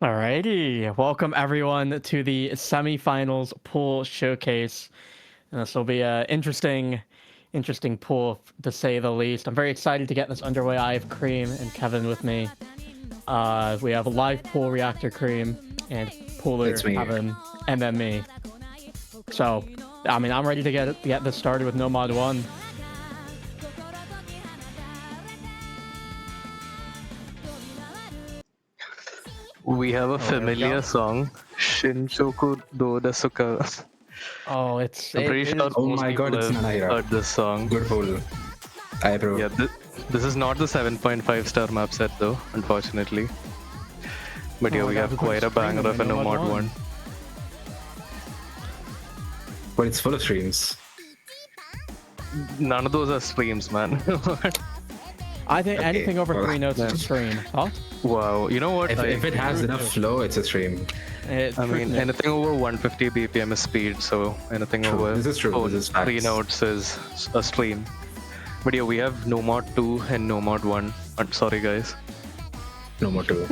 Alrighty, welcome everyone to the semifinals pool showcase. This will be a interesting pool to say the least. I'm very excited to get this underway. I have Cream and Kevin with me. We have a live pool reactor Cream and pooler It's me. Kevin, and then me. So, I mean, I'm ready to get this started with No Mod 1. We have a there we familiar go. song, Shinshoku do Dasuka. Oh, I'm pretty sure Oh most my god, people it's have Nanahira. heard this song. Good pool. I approve. Yeah, this is not the 7.5 star map set though, unfortunately. But yeah, Oh, we that have was quite a screaming banger of by a No no Mod mod 1. one. But it's full of streams. None of those are streams, man. I think Okay, anything over well, 3 notes is a stream. Huh? Wow, you know what? If it has enough flow, it's a stream. I mean, anything over 150 BPM is speed, so anything True. over This is true. This is 3 facts. notes is a stream. But yeah, we have no mod 2 and no mod 1. Sorry, guys. No more two.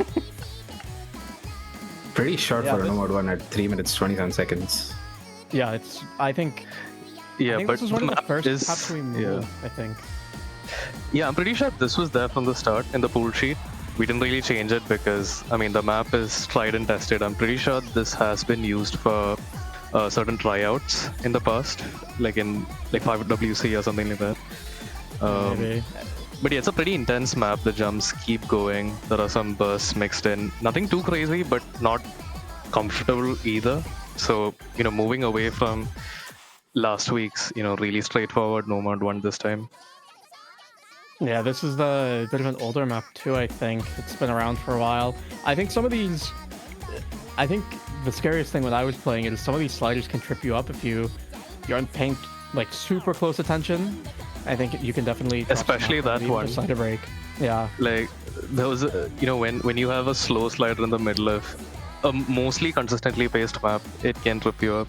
Pretty short Yeah, for a this- no mod one at 3 minutes 27 seconds. Yeah, I think Yeah, but this was one of the map first is, maps we moved, I think. Yeah, I'm pretty sure this was there from the start in the pool sheet. We didn't really change it because, I mean, the map is tried and tested. I'm pretty sure this has been used for certain tryouts in the past, like in 5WC or something like that. Maybe. But yeah, it's a pretty intense map. The jumps keep going. There are some bursts mixed in. Nothing too crazy, but not comfortable either. So, moving away from last week's, really straightforward no mod one this time. Yeah, this is the bit of an older map too, I think. It's been around for a while. I think the scariest thing when I was playing it is some of these sliders can trip you up if you aren't paying like super close attention. I think you can definitely cross the Especially map that and leave one. the slider break. Yeah. Like there was when you have a slow slider in the middle of a mostly consistently paced map, it can trip you up.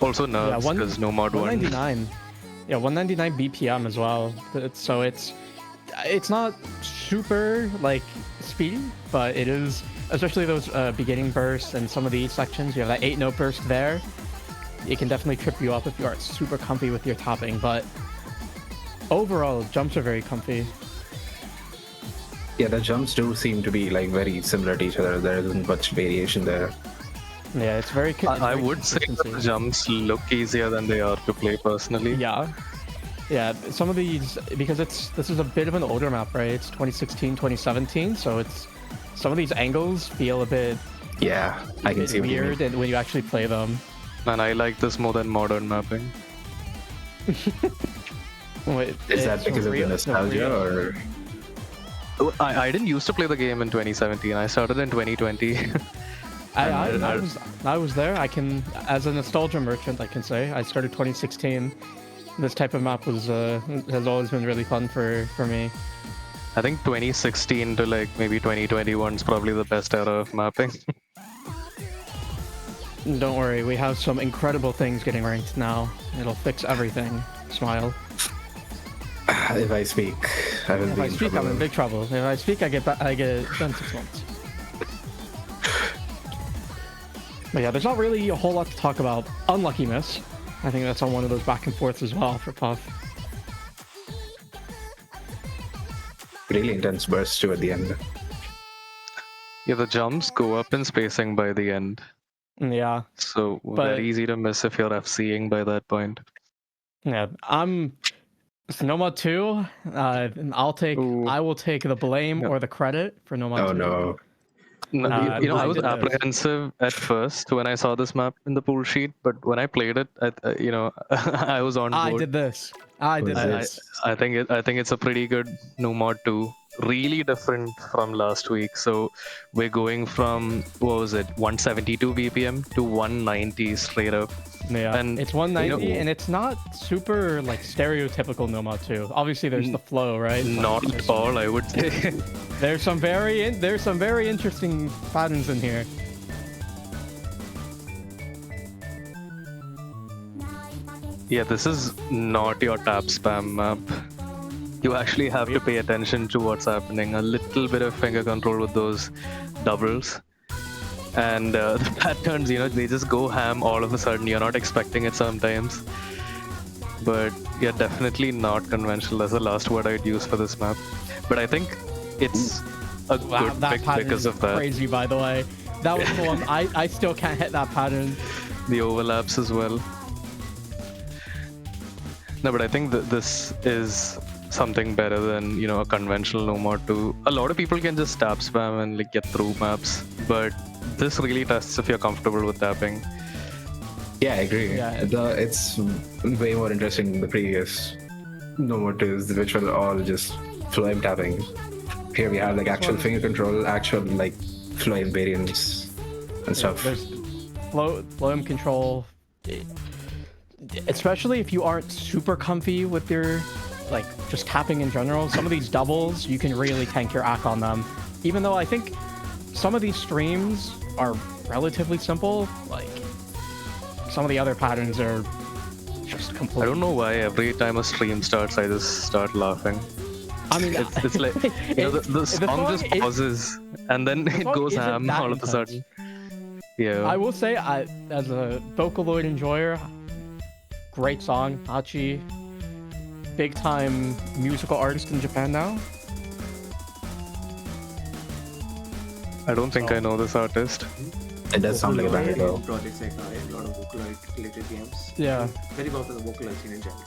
Also nerves because no mod 199. Yeah, 199 BPM as well. So it's not super like speedy, but it is, especially those beginning bursts and some of these sections. You have that 8-note burst there. It can definitely trip you up if you aren't super comfy with your topping, but overall, jumps are very comfy. Yeah, the jumps do seem to be like very similar to each other. There isn't much variation there. Yeah, it's very. I would say that the jumps look easier than they are to play personally. Yeah, some of these, because this is a bit of an older map, right? It's 2016, 2017, so it's some of these angles feel a bit Yeah, I can see weird and when you actually play them. And I like this more than modern mapping. Wait, Is that because of the nostalgia or? I didn't used to play the game in 2017. I started in 2020. I was there. I can, as a nostalgia merchant, I can say I started 2016. This type of map has always been really fun for me. I think 2016 to like maybe 2021 is probably the best era of mapping. Don't worry, we have some incredible things getting ranked now. It'll fix everything. Smile. If I speak, I will If be I in speak, I'm trouble. in big trouble. If I speak, I get done 6 months. But yeah, there's not really a whole lot to talk about. Unlucky miss. I think that's on one of those back and forths as well for Puff. Really intense bursts too at the end. Yeah, the jumps go up in spacing by the end. Yeah. So But- very easy to miss if you're FCing by that point. Yeah, Nomad 2. I will take the blame or the credit for Nomad 2. Oh no. No, I I was did this. apprehensive at first when I saw this map in the pool sheet, but when I played it, I was on board. I did this. I did Was this. I think it's a pretty good no mod 2. Really different from last week. So we're going from, what was it, 172 BPM to 190 straight up. Yeah, And, it's 190, you know- and it's not super like stereotypical Nomad 2. Obviously, there's the flow, right? But Not there's at some- all, I would say. There's some very interesting patterns in here. Yeah, this is not your tap spam map. You actually have to pay attention to what's happening. A little bit of finger control with those doubles. And the patterns, they just go ham all of a sudden. You're not expecting it sometimes. But yeah, definitely not conventional. That's the last word I'd use for this map. But I think it's a good that pick pattern because is of that. crazy, by the way. That was the one I still can't hit that pattern. The overlaps as well. No, but I think that this is something better than a conventional no mod 2. A lot of people can just tap spam and like get through maps, but this really tests if you're comfortable with tapping. Yeah, I agree. Yeah. It's way more interesting than the previous no more twos, which were all just floim tapping. Here we have like actual finger control, actual like floim variants and stuff. There's flow control. Especially if you aren't super comfy with your, like, just tapping in general. Some of these doubles, you can really tank your act on them. Even though I think some of these streams are relatively simple, like, some of the other patterns are just complete. I don't know why every time a stream starts, I just start laughing. I mean, It's like, the song just pauses and then it goes ham all of a sudden. Yeah. I will say, as a Vocaloid enjoyer, great song, Hachi. Big time musical artist in Japan now. I don't think I know this artist. It does sound like a banger though. Projects like a lot of Vocaloid related games. Yeah. Very popular Vocaloid scene in general.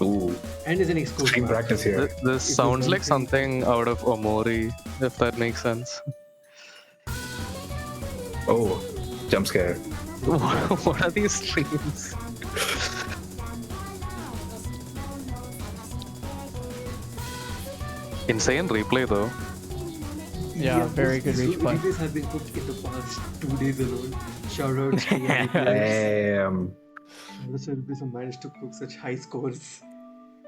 Ooh, And is an exclusive. stream practice here. This sounds like something out of Omori, if that makes sense. Oh, jump scare. What are these streams? Insane replay though. Yeah, very good these replay. replays have been cooked in the past 2 days alone. Shout out to the replays. Damn. Those replays have managed to cook such high scores.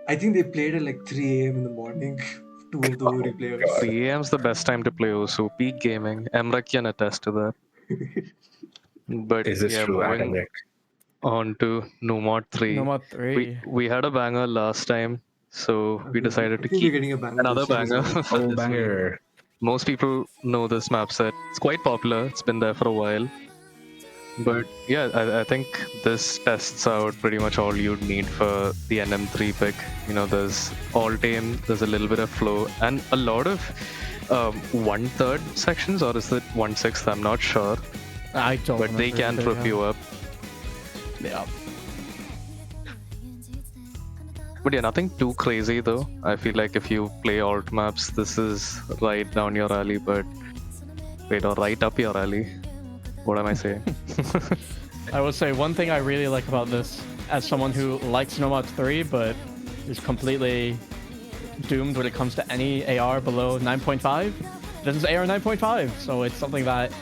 I think they played at like 3 a.m. in the morning. 2 of the replayers. 3 AM's the best time to play Osu. Peak gaming. Emrak can attest to that. But Is this yeah, true, Adam moving Rick? on to No Mod 3. No Mod 3. We had a banger last time, so we decided to I think we're keep getting a banger another this year as banger. well. for Oh, this banger. week. Most people know this map set. It's quite popular. It's been there for a while. But yeah, I think this tests out pretty much all you'd need for the NM3 pick. There's all tame, there's a little bit of flow, and a lot of 1/3 sections, or is it 1/6? I'm not sure. I don't But they can trip you up. Yeah. But yeah, nothing too crazy though. I feel like if you play alt maps, this is right down your alley, but wait, or right up your alley. What am I saying? I will say one thing I really like about this, as someone who likes No Mod 3, but is completely doomed when it comes to any AR below 9.5. This is AR 9.5, so it's something that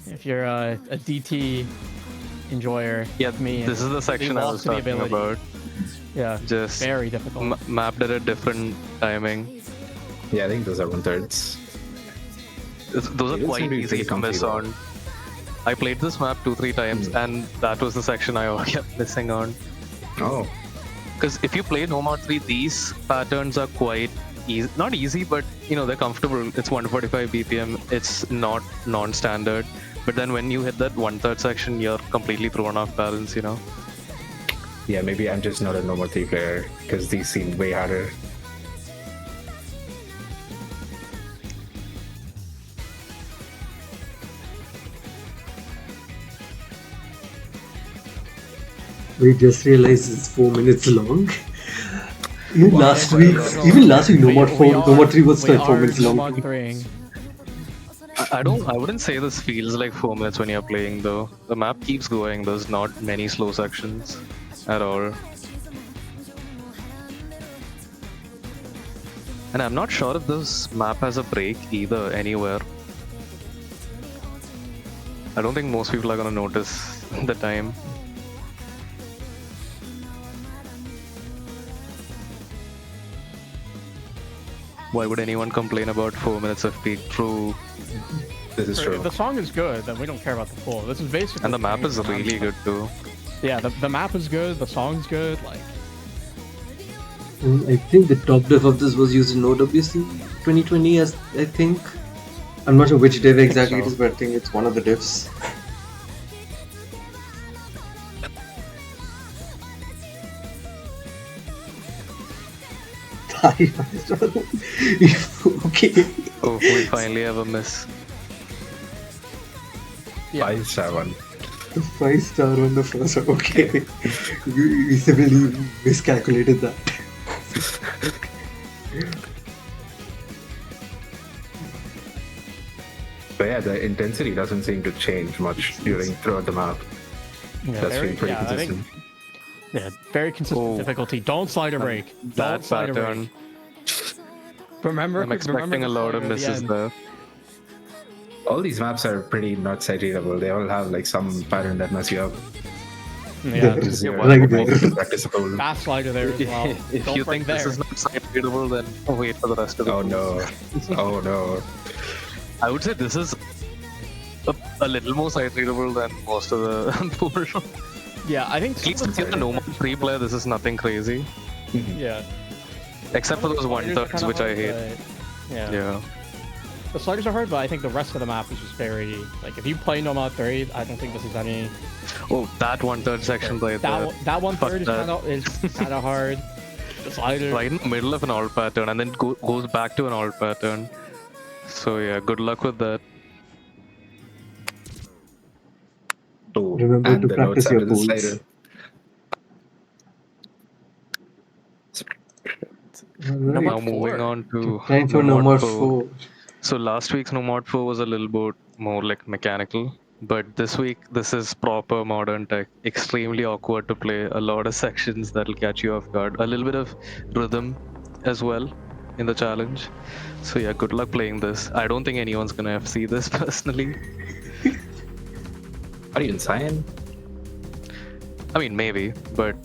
if you're a DT enjoyer, Yeah, like me, this is the section I was talking about. Yeah, Just very difficult. mapped at a different timing. Yeah, I think those are 1/3. Those are It quite seemed to be easy pretty to comfy, miss though. on. I played this map 2-3 times, and that was the section I kept missing on. Oh, Because if you play No Mod 3, these patterns are quite easy. Not easy, but they're comfortable. It's 145 BPM. It's not non-standard. But then when you hit that 1/3 section, you're completely thrown off balance. yeah, maybe I'm just not a No More 3 player because these seem way harder. We just realized it's 4 minutes long. Even last week, No Mod 4, No Mod 3 was like 4 minutes No long. Mod 3. I wouldn't say this feels like 4 minutes when you're playing though. The map keeps going. There's not many slow sections at all. And I'm not sure if this map has a break either anywhere. I don't think most people are gonna notice the time. Why would anyone complain about 4 minutes of peak? True. This is true. The song is good, and we don't care about the full. This is basically. And the map is really good too. Yeah, the map is good. The song's good. Like, And I think the top diff of this was used in OWC 2020, as I think. I'm not sure which diff exactly it so. is, but I think it's one of the diffs. Okay. Oh, we finally have a miss. Yeah. 5-star one. 5-star on the first one. Okay. You severely miscalculated that. But yeah, the intensity doesn't seem to change much throughout the map. Yeah, That's been pretty I think- consistent. yeah, very consistent Oh. difficulty. Don't slide a break. That Don't slide a pattern. break. Remember, I'm expecting remember a the lot slider of at the misses end. there. All these maps are pretty not sight readable. They all have like some pattern that mess you up. Yeah, Because Yeah, you're one like not there. practicable. fast slider there as well. If Don't you bring think there. this is not side readable, then wait for the rest of the Oh pools. no. Oh no. I would say this is a little more side readable than most of the pool. Yeah, I think At least if you're a normal free player, this is nothing crazy. yeah. Except for those one Sliders are turns, kinda which I hard, hate. but- Yeah. Yeah. The sliders are hard, but I think the rest of the map is just very like if you play No Mod 3, I don't think this is any. Oh, that one third section right there. That one Fuck third is that. kind of hard. The slider. Right in the middle of an alt pattern and then goes back to an alt pattern. So yeah, good luck with that. Oh, Remember and to the practice notes your under the pulls. slider. Alright. Now moving on to Time for No no Mod more 4. So last week's No Mod 4 was a little bit more like mechanical, but this week this is proper modern tech. Extremely awkward to play. A lot of sections that'll catch you off guard. A little bit of rhythm as well in the challenge. So yeah, good luck playing this. I don't think anyone's gonna FC this personally. Are you in Cyan? I mean maybe, but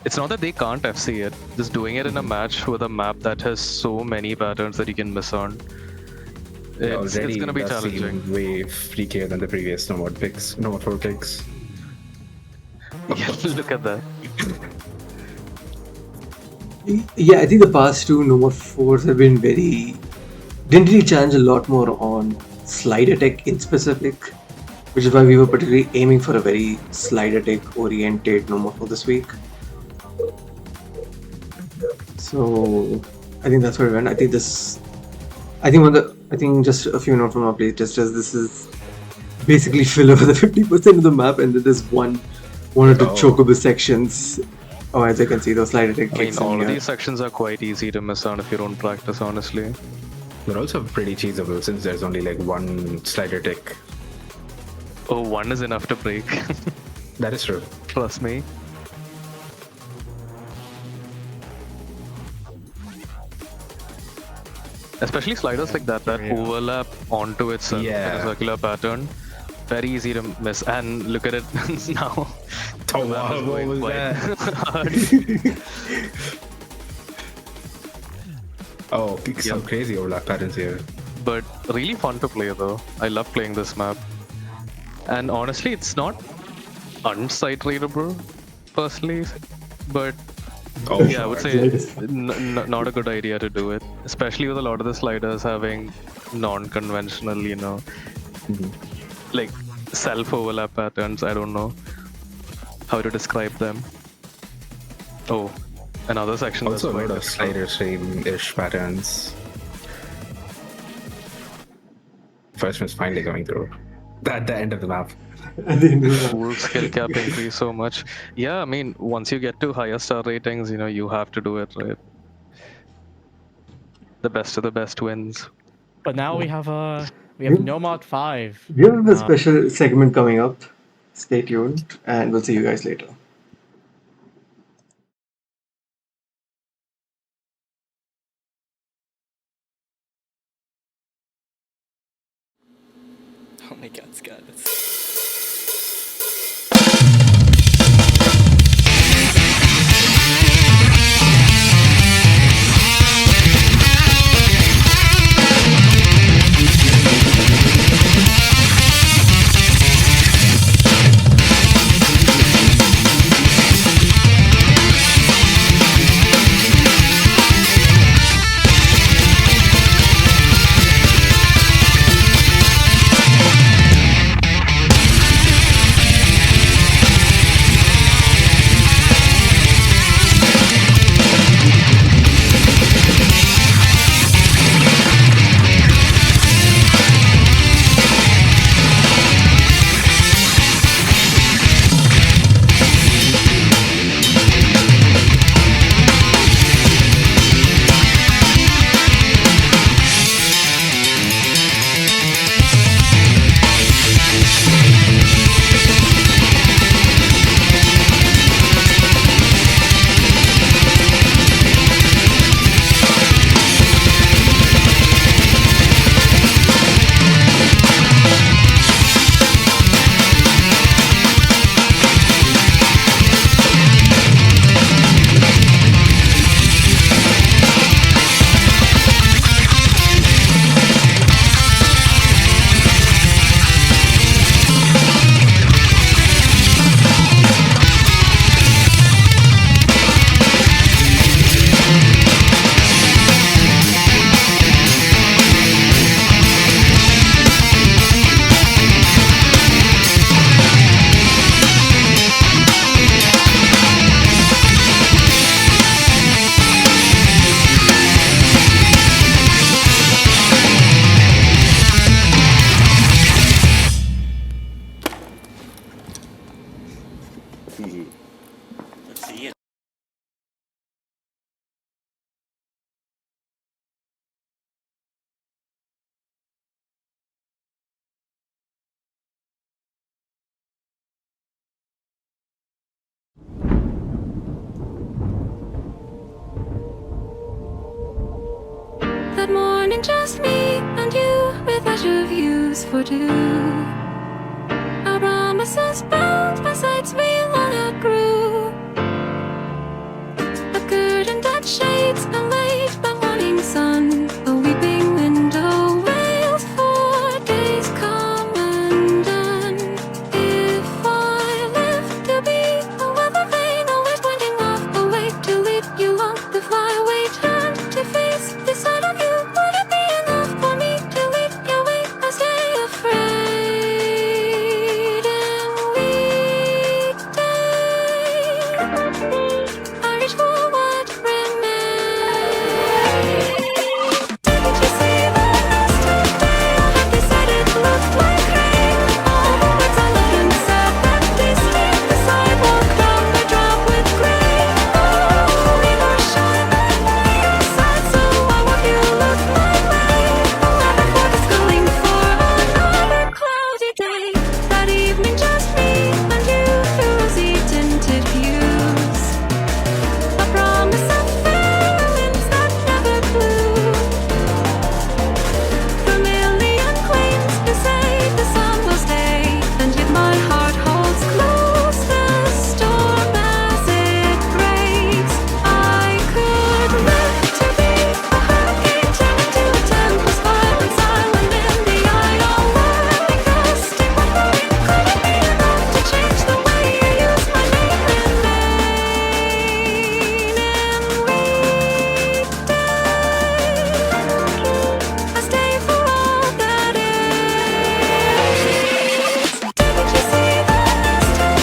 it's not that they can't FC it. Just doing it in a match with a map that has so many patterns that you can miss on. It's gonna be does challenging. seem way freakier than the previous No Mod picks. No Mod 4 picks. Yeah, look at that. Yeah, I think the past two No More 4s have been didn't really challenge a lot more on slide attack in specific, which is why we were particularly aiming for a very slide attack oriented No More 4 this week. So I think that's where we went. I think just a few notes from our play just as this is basically fill over the 50% of the map, and then there's one or two chocobo sections. Oh, as I can see, those slide attack I mean, kicks in all of here. these sections are quite easy to miss on if you don't practice, honestly. They're also pretty cheesable since there's only like one slider tick. Oh, one is enough to break. That is true. Trust me. Especially sliders like that overlap onto itself in a circular pattern. Very easy to miss. And look at it now. Oh wow, what was that? Oh, some crazy overlap patterns here. But really fun to play though. I love playing this map. And honestly, it's not unsight readable, personally, but Oh, yeah, I would say not a good idea to do it, especially with a lot of the sliders having non-conventional, like self-overlap patterns. I don't know how to describe them. Oh, another section. Also, a that's lot of slider stream-ish patterns. First one's finally coming through. At the end of the map. Full skill cap increase so much. Yeah, I mean, once you get to higher star ratings, you have to do it, right? The best of the best wins. But now we have No Mod 5. We have a special segment coming up. Stay tuned, and we'll see you guys later. Oh my god, Scott. evening just me and you, with leisure views for two. Our promises bound by sights we long outgrew. A curtain that shades a late but morning sun. A weeping window wails for days come undone. If I live to be a weather vane, always pointing off away to lead you on the flyaway, turn to face the side of you. Would it be enough for me to lead your way? I stay afraid and weak day. I reach for what remains. Didn't you see the yesterday? They said it looked like rain. All the words I left unsaid that they stained the sidewalk drop by drop with gray. Oh, we were shine by your side, so why won't you look my way? Never for the schooling for another cloudy day. That evening just me and you through rosy tinted views. A promise of fair winds that never blew. Vermilion claims to say the sun will stay, and yet my heart holds close the storm as it breaks. I could live to be a hurricane turned into a tempest, violent, silent in the eye, all whirling, gusting, whirling. Could it be enough to change the way you use my name in vain and weekday? I stay for all that is. Didn't you see the yesterday?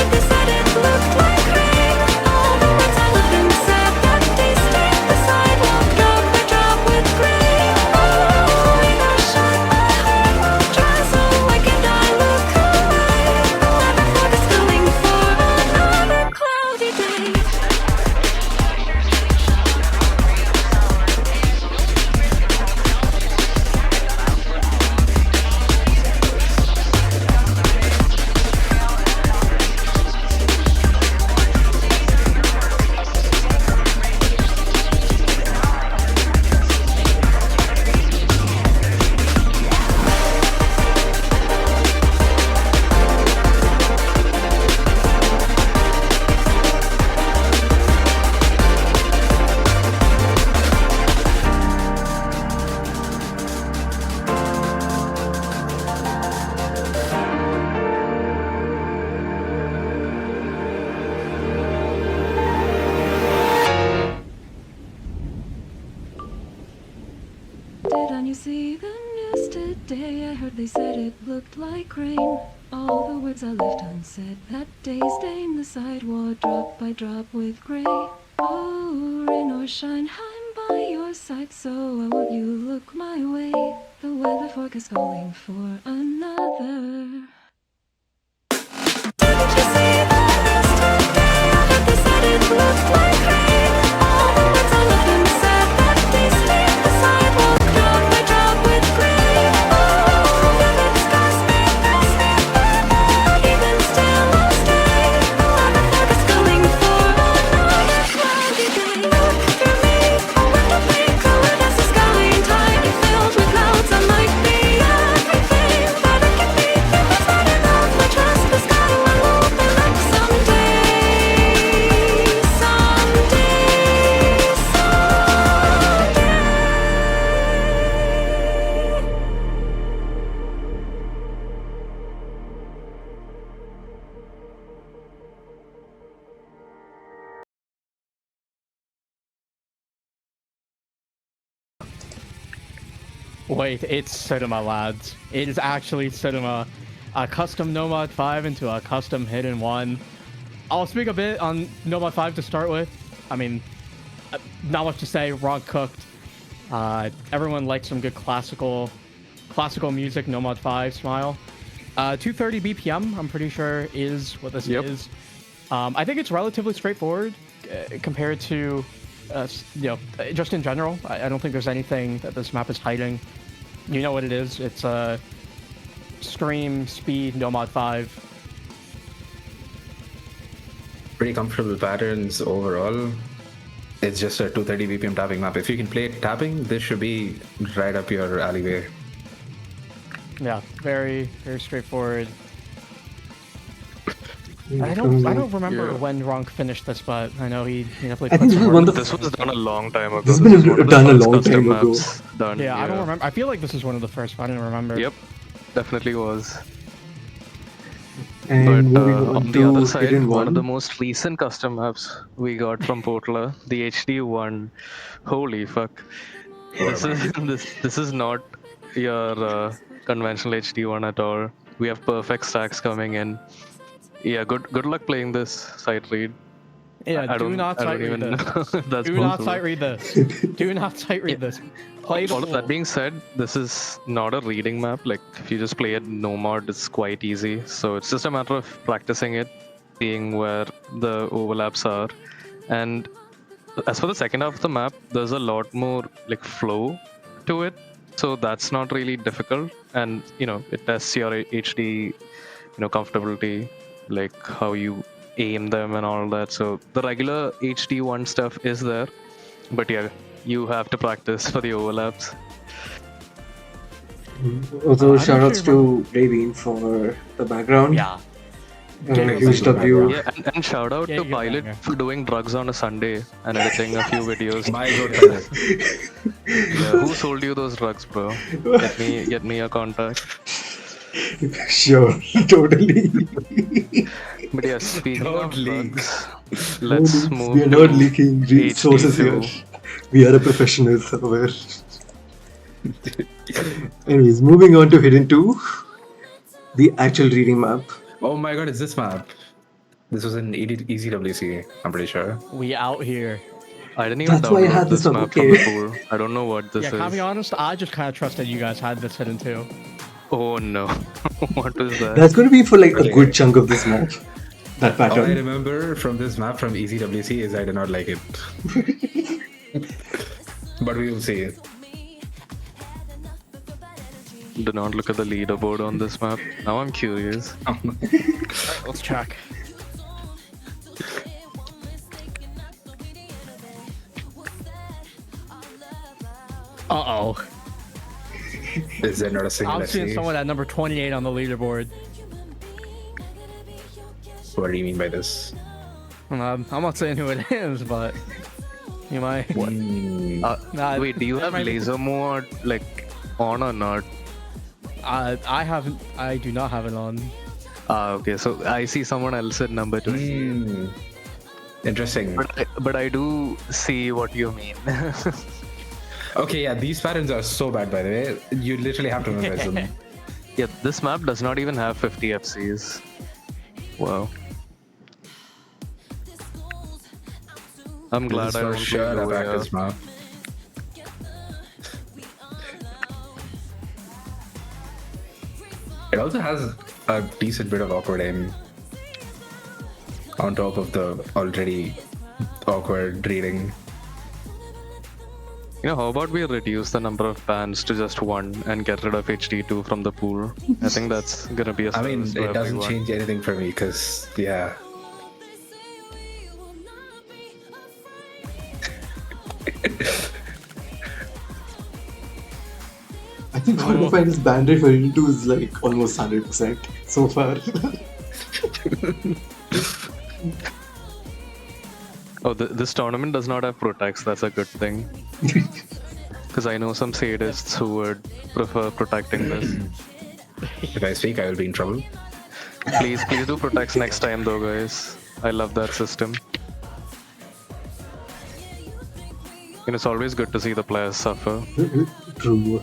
They said it looked like rain. All the words I left unsaid that they stained the sidewalk drop by drop with gray. Oh, we were shine, my heart won't dry, so why can't I look away? Never for the schooling for another cloudy day. Didn't you see the news today? I heard they said it looked like rain. All the words I left unsaid that day stained the sidewalk drop by drop with gray. Oh, rain or shine, I'm by your side, so why won't you look my way? The weather forecast calling for another. Didn't you see the news today? I heard they said it looked like rain. All the words I left unsaid that they stained the sidewalk drop by drop with gray. Oh, the scars may pass me by, but even still I'll stay. The weather forecast calling for another cloudy day. Look through me, a window pane colored as the sky, entirely filled with clouds. I might be everything, but I can be if it's not enough. I trust the sky will open up someday, someday, someday. Wait, it's cinema, lads. It is actually cinema. A custom Nomad 5 into a custom Hidden 1. I'll speak a bit on Nomad 5 to start with. I mean, not much to say. Raw cooked. Everyone likes some good classical music. Nomad 5 smile. 230 BPM, I'm pretty sure, is what this is. I think it's relatively straightforward compared to, just in general. I don't think there's anything that this map is hiding. You know what it is. It's Scream, Speed, Nomad 5. Pretty comfortable patterns overall. It's just a 230 BPM tapping map. If you can play tapping, this should be right up your alleyway. Yeah, very, very straightforward. In I terms don't of- remember Yeah. when Ronk finished this, but I know he definitely I put think some this was work one of into the This was done a long time ago. This has This been is one of the done a first long custom time ago. maps done. Yeah, I don't remember. I feel like this is one of the first, but I didn't remember. Yep, definitely was. And But moving on on the to other side, Hidden one of the One. most recent custom maps we got from Portla, the HD1. Holy fuck! This is this is not your conventional HD1 at all. We have perfect stacks coming in. Yeah, good luck playing this sight read. Yeah, I do don't not I sight don't read even this. know if that's Do not possible. sight read this. Do not sight read this. Play the All of that pool. being said, this is not a reading map. Like if you just play it no mod, it's quite easy. So it's just a matter of practicing it, seeing where the overlaps are. And as for the second half of the map, there's a lot more like flow to it. So that's not really difficult. And it tests your HD, comfortability, like how you aim them and all that. So the regular HD1 stuff is there. But yeah, you have to practice for the overlaps. Also, I'm shout outs actually to Ravine for the background. Yeah. Huge W. Yeah, and shout out Yeah, to you got Pilot banger. for doing drugs on a Sunday and editing a few videos. My good brother. Yeah, who sold you those drugs, bro? Get me a contact. Sure, totally. But yeah, speaking Don't of leak. drugs, let's move We are to not leaking sources here. HD2. We are a professional server. Anyways, moving on to Hidden 2, the actual reading map. Oh my god, it's this map. This was in ECWC, I'm pretty sure. We out here. I didn't even That's why I download had this this map, map from okay. the pool. I don't know what this Yeah, can I be is. honest? I just kind of trusted you guys had this hidden too. Oh no. What is that? That's going to be for like a Okay. good chunk of this map. That All I pattern. remember from this map from ECWC is I did not like it. But we will see. Do not look at the leaderboard on this map. Now I'm curious. Let's check. Uh-oh. Is there not a single I'm seeing SC? someone at number 28 on the leaderboard. What do you mean by this? I'm not saying who it is, but you might. Nah, Wait, do you that have might be- laser mode like on or not? I haven't. I do not have it on. Okay, so I see someone else at number 20. Hmm. Interesting. But I do see what you mean. Okay, yeah, these patterns are so bad, by the way. You literally have to memorize them. Yeah, this map does not even have 50 FCs. Wow. I'm glad This I is don't for play sure a Loya. practice map. It also has a decent bit of awkward aim on top of the already awkward reading. How about we reduce the number of bans to just one and get rid of HD2 from the pool? I think that's gonna be a I mean, service to it doesn't everyone. change anything for me because, yeah. I think Hardify's band rate for Hidden 2 is like almost 100% so far. Oh, this tournament does not have protects. That's a good thing. Because I know some sadists who would prefer protecting this. If I speak, I will be in trouble. Please do protects next time, though, guys. I love that system. It's always good to see the players suffer. True.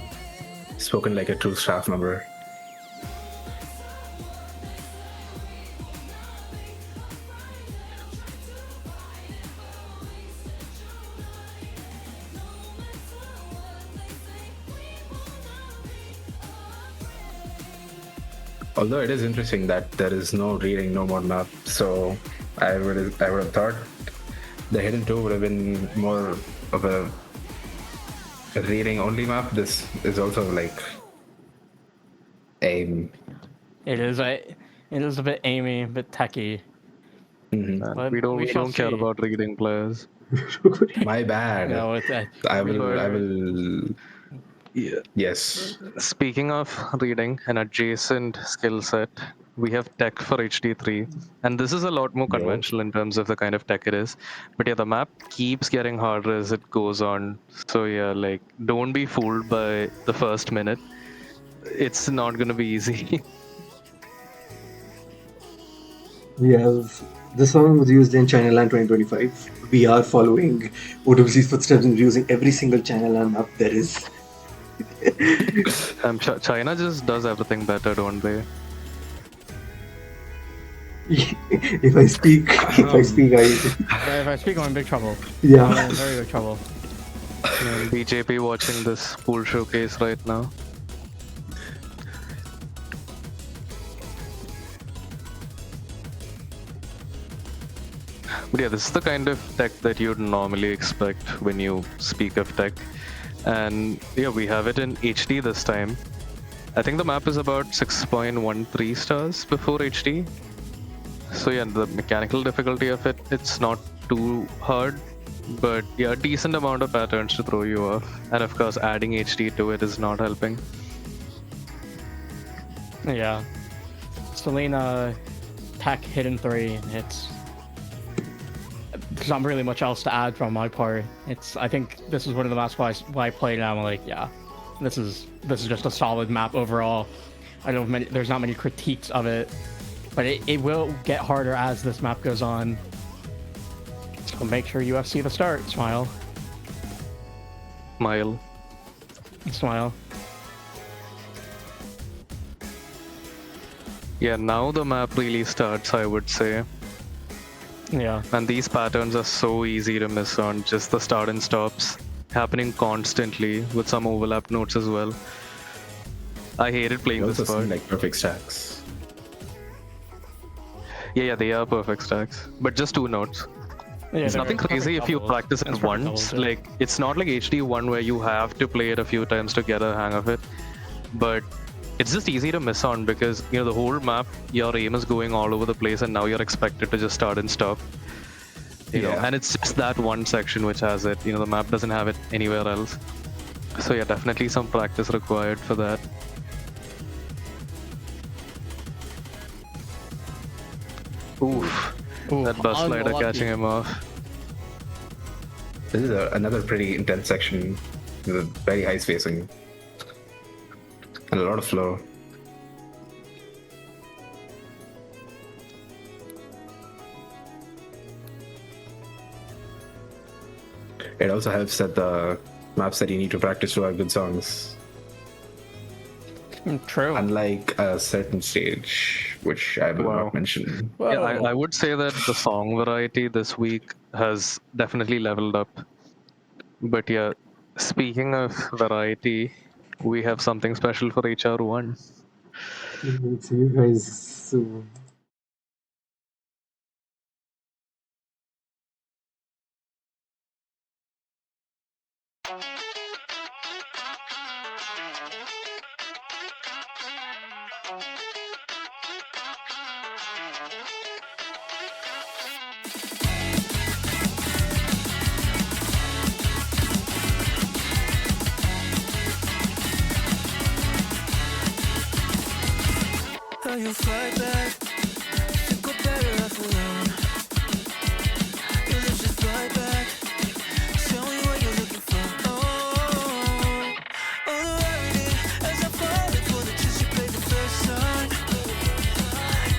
Spoken like a true staff member. Although it is interesting that there is no reading, no more map, so I would have thought the Hidden 2 would have been more of a reading only map. This is also like aim. It is a bit aimy, a bit techy. Mhm. But We don't shall care see. about reading players. My bad. No, it's I will. I we're- will. Yeah. Yes. Speaking of reading, an adjacent skill set, we have tech for HD3, and this is a lot more Yo. conventional in terms of the kind of tech it is. But yeah, the map keeps getting harder as it goes on. So yeah, like don't be fooled by the first minute. It's not gonna be easy. We have the song was used in Chinaland 2025. We are following OWC's footsteps in using every single Chinaland map there is. China just does everything better, don't they? If I speak, I if I speak, I'm in big trouble. I'm yeah. in very big trouble. BJP watching this pool showcase right now. But yeah, this is the kind of tech that you'd normally expect when you speak of tech. And yeah, we have it in HD this time. I think the map is about 6.13 stars before HD. So yeah, the mechanical difficulty of it, it's not too hard. But yeah, a decent amount of patterns to throw you off. And of course, adding HD to it is not helping. Yeah. Selena, tech hidden 3. It's there's not really much else to add from my part. I think this is one of the maps why I played it. I'm like, yeah, this is just a solid map overall. I don't know, there's not many critiques of it, but it will get harder as this map goes on. So make sure you see the start. Smile. Mile. Smile. Yeah, now the map really starts, I would say. Yeah. And these patterns are so easy to miss on, just the start and stops happening constantly with some overlap notes as well. I hated playing They this also part. seem like perfect stacks. Yeah, they are perfect stacks, but just 2 notes. Yeah, It's they're nothing perfect crazy if you doubles. practice it It's perfect once. doubles, yeah. Like, it's not like HD1 where you have to play it a few times to get a hang of it. But it's just easy to miss on because, the whole map, your aim is going all over the place and now you're expected to just start and stop. You know, Yeah. and it's just that one section which has it. The map doesn't have it anywhere else. So yeah, definitely some practice required for that. Oof. Ooh, That bus slider unlucky. catching him off. This is another pretty intense section with very high spacing and a lot of flow. It also helps that the maps that you need to practice to are good songs, True. unlike a certain stage, which I will Wow. not mention. Whoa. Yeah, I would say that the song variety this week has definitely leveled up. But yeah, speaking of variety, we have something special for HR1. See you guys soon. How you fly back? Think we're better off alone. Yeah, let's just fly back. Tell me what you're looking for. Oh, the rarity as I fall for the kiss you played the first song.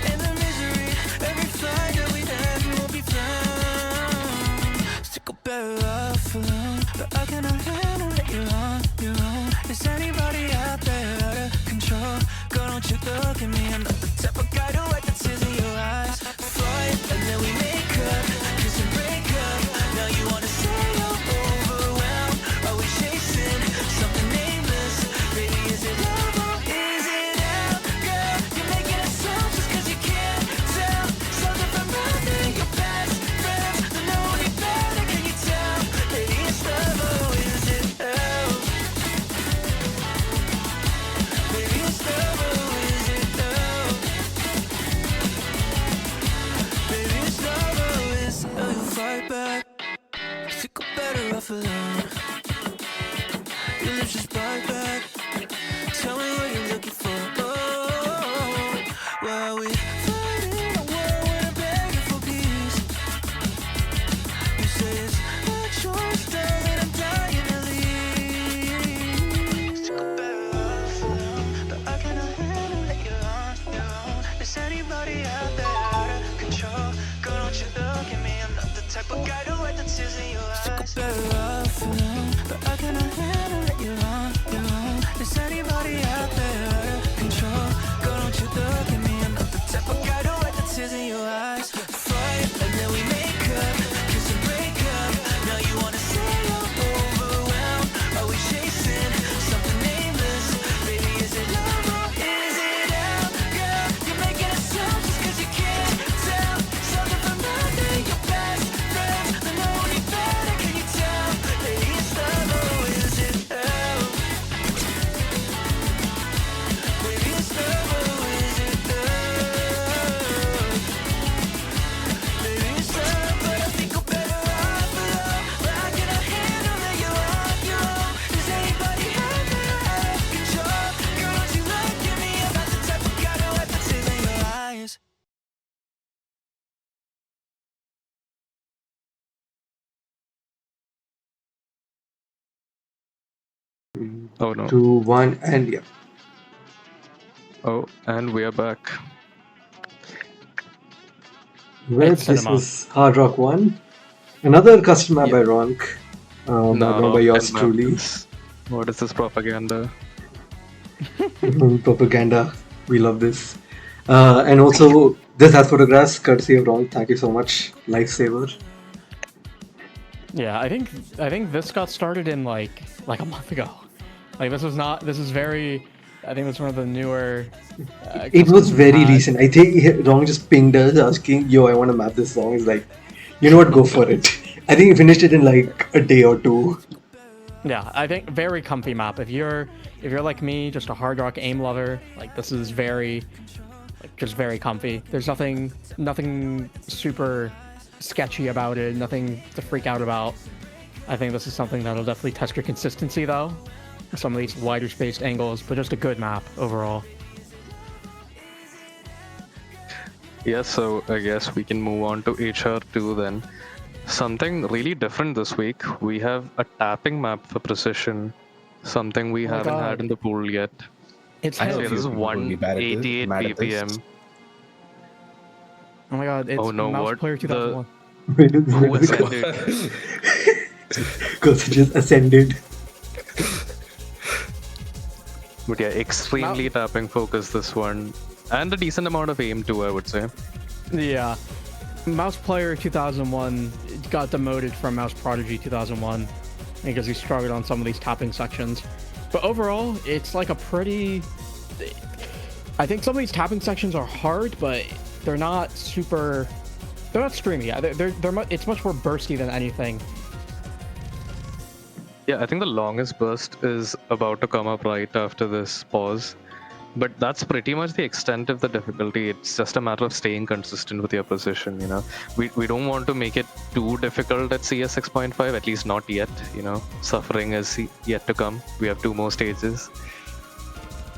And the misery, every fight that we had won't be found. Think we're better off alone, but I cannot handle that you're on your own. Is anybody out there out of control? Girl, don't you look at me, I'm not the type of guy to wipe the tears in your eyes. Fight, and then we make up, kiss and break up. Now you wanna say I'm overwhelmed. Are we chasing something nameless? Baby, is it love or is it out? Girl, you're making assumptions cause you can't tell. Something from nothing, your best friends don't know any better, can you tell? Baby, it's love or is it out? Baby, it's love or is it love? think I'm better off alone. Your lips just bite back. Tell me what you're looking for. Oh, while we fight in a war when I'm begging for peace. You say it's my choice, darling, I'm dying to leave. Think I'm better off alone, but I cannot handle it. You're on your own. Is anybody out there out of control? Girl, don't you look at me. I'm not the type of guy to wipe the tears in your eyes. Think I'm better off alone, but I cannot handle it. You're on your own. Is anybody out there out of control? Girl, don't you look at me. I'm not the type of guy to wipe the tears in your eyes. Fight and then we make up, kiss and break up. Now you wanna say I'm overwhelmed. Are we chasing something nameless? Baby, is it love or is it out? Girl, you're making assumptions 'cause you can't tell. Something from nothing, your best friend. I know any better, can you tell? Maybe it's love or is it out? Maybe it's love or is it love? Maybe it's love, but I think I'm better off alone. But I cannot handle that you're on your own. Is anybody out there out of control? Girl, don't you look at me. I'm not the type of guy to wipe the tears in your eyes. Oh no. 2, 1, and yeah. Oh, and we are back. Well, It's this cinema. is Hard Rock 1. Another custom map by Ronk. Background by yours and truly. what is this propaganda? Propaganda. We love this. And also, this has photographs courtesy of Ronk. Thank you so much. Lifesaver. Yeah, I think this got started in like a month ago. Like this is very. I think it's one of the newer. It was customs we've very had. recent. I think Ronk just pinged us asking, yo, I want to map this song. He's like, you know what, go for it. I think he finished it in like a day or two. Yeah, I think very comfy map. If you're like me, just a hard rock aim lover, like this is very, like just very comfy. There's nothing super sketchy about it. Nothing to freak out about. I think this is something that'll definitely test your consistency though. Some of these wider spaced angles, but just a good map overall. Yeah, so I guess we can move on to HR2 then. Something really different this week. We have a tapping map for precision. Something we haven't God. had in the pool yet. It's I know Yeah, a heavy. few this is people would be bad at this- 188 mad at this. BPM. Oh my god, it's Oh no, Mouse what? Player 2001. Who ascended? Because it just ascended. But yeah, extremely tapping focus this one. And a decent amount of aim too, I would say. Yeah. Mouse Player 2001 got demoted from Mouse Prodigy 2001 because he struggled on some of these tapping sections. But overall, it's like a pretty... I think some of these tapping sections are hard, but they're not super... They're not streamy. It's much more bursty than anything. Yeah, I think the longest burst is about to come up right after this pause. But that's pretty much the extent of the difficulty. It's just a matter of staying consistent with your precision, you know. We don't want to make it too difficult at CS 6.5, at least not yet, you know. Suffering is yet to come. We have 2 more stages.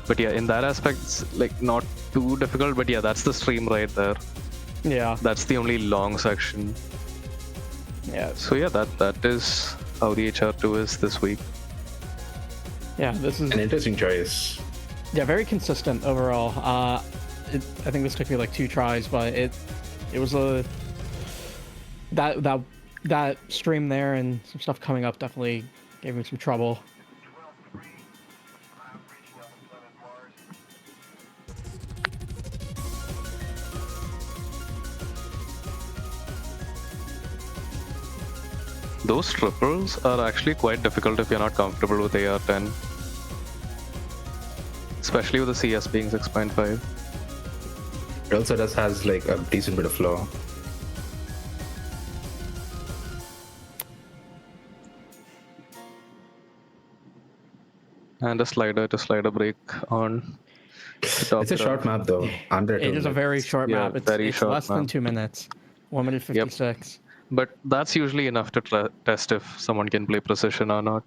But yeah, in that aspect, it's like not too difficult, but yeah, that's the stream right there. Yeah. That's the only long section. Yeah. So yeah, that is how the HR2 is this week. Yeah, this is... An interesting choice. Yeah, very consistent overall. I think this took me like 2 tries, but it was a that stream there and some stuff coming up definitely gave me some trouble. Those triples are actually quite difficult if you're not comfortable with AR10. Especially with the CS being 6.5. It also does has like a decent bit of flow. And a slider to slider break on the top. It's a short map though. Under It is a very short Yeah, map. It's very short less than map. 2 minutes. 1 minute 56. but that's usually enough to test if someone can play precision or not.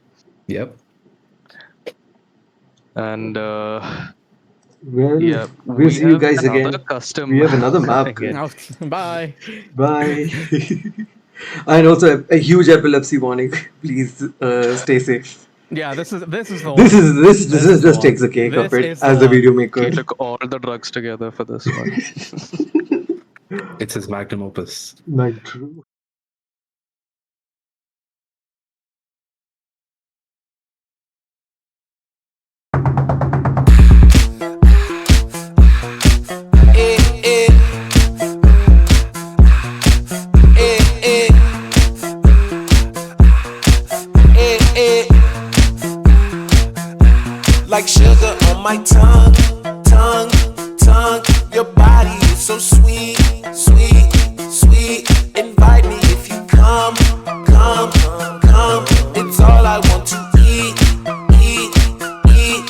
Yep. And Well, yeah, we'll we see you have guys another again. custom We have another map. again. Now, bye. Bye. And also a huge epilepsy warning. Please stay safe. Yeah, this is the This one. is this This is is the just one. takes the cake of This it is the as the one. video maker. He took all the drugs together for this one. It's his magnum opus. Not true. Like sugar on my tongue, tongue, tongue. Your body is so sweet, sweet, sweet. Invite me if you come, come, come. It's all I want to eat, eat, eat.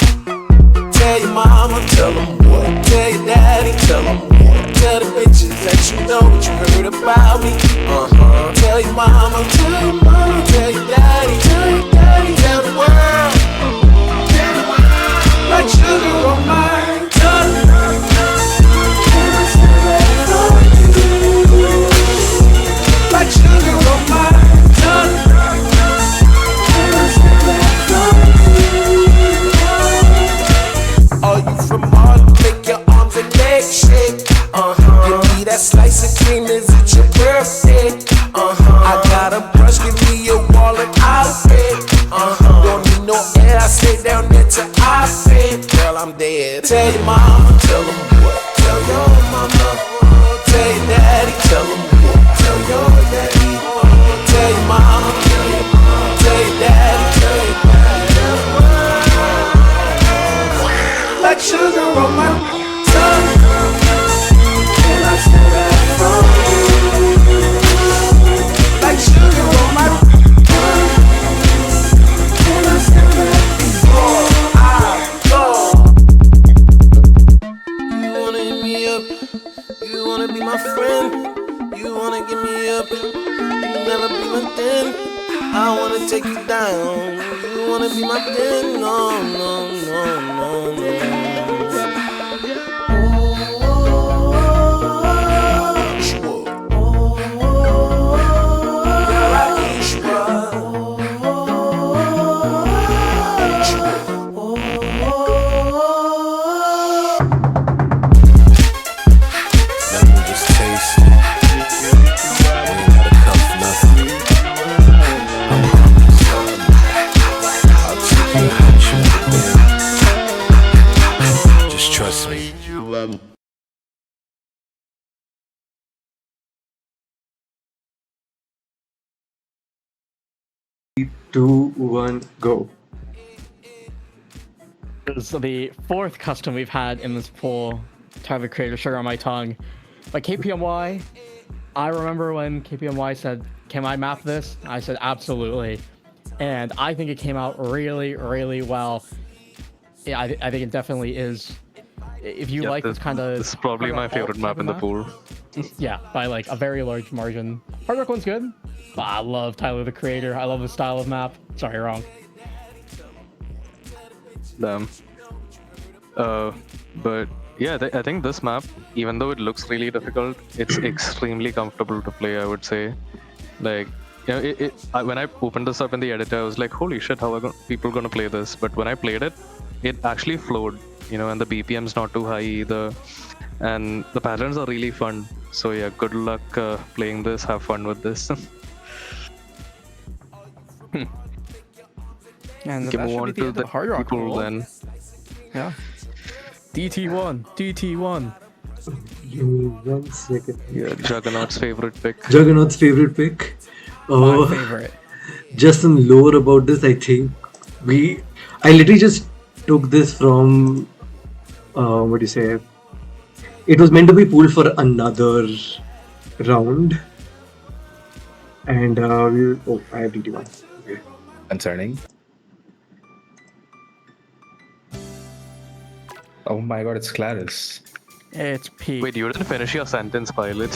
Tell your mama, tell them what. Tell your daddy, tell them what. Tell the bitches that you know what you heard about me. Tell your mama, tell your mama, tell your daddy, tell the world. Like sugar on my tongue. Like sugar on my tongue. Are you from Harlem? Make your arms and legs shake. Give me that slice of cream. Is it your birthday? I got a brush. Give me your wallet. I'll pay. Don't need no air. I stay down there till I fit. Girl, I'm dead. Tell your mama, tell them what. Tell your mama. Tell your daddy, tell them what. Tell your daddy. Tell your mama, tell your mama. Tell your daddy, tell your daddy. Like sugar on my tongue. And I still have fun. Like sugar on my tongue. And I still have before I go. You wanna hit me up? You wanna be my friend? You wanna give me up? You never be my then. I wanna take you down. You wanna be my then? No, no, no, no, no. Let me just taste it. We ain't gotta cuff nothing. I'm hungry, son. I'll take you out, you know. Just trust me. 2, 1, go. This is the fourth custom we've had in this pool. Tyler Creator, Sugar on My Tongue. But KPMY, I remember when KPMY said, "Can I map this?" I said, "Absolutely." And I think it came out really, really well. Yeah, I think it definitely is. If you like this kind of... This is probably my favorite map in the pool. Yeah, by like a very large margin. Hard Rock one's good, but I love Tyler the Creator. I love his style of map. Sorry, wrong. Damn. But yeah, I think this map, even though it looks really difficult, it's extremely comfortable to play, I would say. Like, you know, when I opened this up in the editor, I was like, holy shit, how are people gonna play this? But when I played it, it actually flowed, you know, and the BPM's not too high either. And the patterns are really fun. So yeah, good luck playing this, have fun with this. And Okay, that move should on be the to end the of Hard Rock pool pool. then. Yeah. DT1, DT1. Give me 1 second. Yeah, Juggernaut's favorite pick. Juggernaut's favorite pick. My favorite. Just some lore about this. I think I literally just took this from what do you say? It was meant to be pulled for another round, and I have DT1. Okay. Concerning. Oh my god, it's Claris. It's P. Wait, you didn't finish your sentence, Pilot.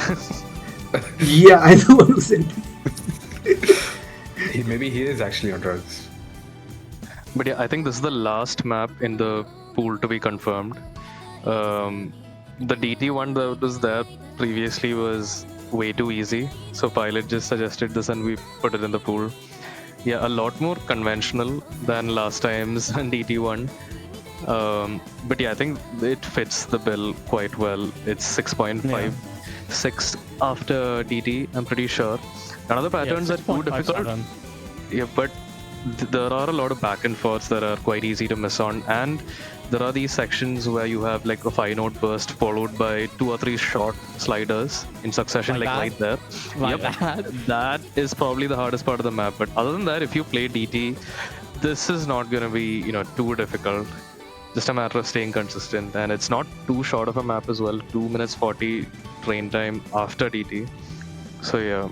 Yeah, I know what you said. Maybe he is actually on drugs. But yeah, I think this is the last map in the pool to be confirmed. The DT one that was there previously was way too easy, so Pilot just suggested this and we put it in the pool. Yeah, a lot more conventional than last time's DT one. But yeah, I think it fits the bill quite well. It's 6.56 after DT, I'm pretty sure. None of the patterns are too difficult. 6.57. Yeah, but there are a lot of back and forths that are quite easy to miss on, and there are these sections where you have like a 5-note burst followed by 2 or 3 short sliders in succession, Like like that? that. Like Yep, that? that is probably the hardest part of the map. But other than that, if you play DT, this is not gonna be too difficult. Just a matter of staying consistent, and it's not too short of a map as well. 2 minutes 40 train time after DT. So yeah.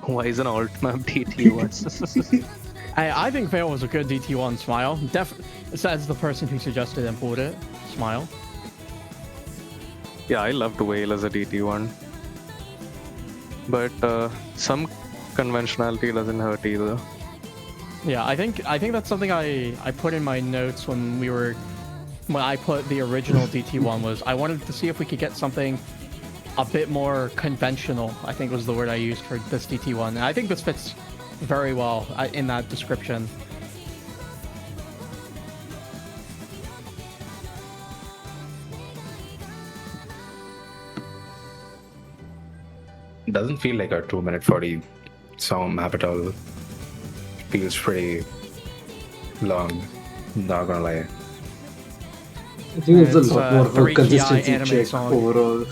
Why is an alt map DT1? I think Veil was a good DT1 Smile. Says the person who suggested and pulled it. Smile. Yeah, I loved Whale as a DT1. But some conventionality doesn't hurt either. Yeah, I think that's something I put in my notes when I put the original DT1 was I wanted to see if we could get something a bit more conventional, I think was the word I used for this DT1. And I think this fits very well in that description. It doesn't feel like a 2 minute 40 song map at all. Feels pretty long. Not gonna lie. I think it's It's a lot a more of a 3 consistency anime check song. overall.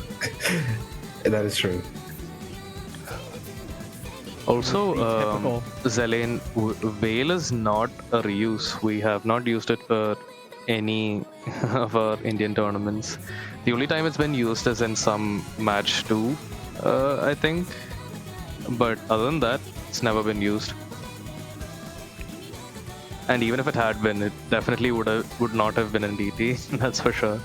That is true. Also, Typical. Zelane, Whale is not a reuse. We have not used it for any of our Indian tournaments. The only time it's been used is in some match 2, I think. But other than that, it's never been used. And even if it had been, it definitely would not have been in DT. That's for sure.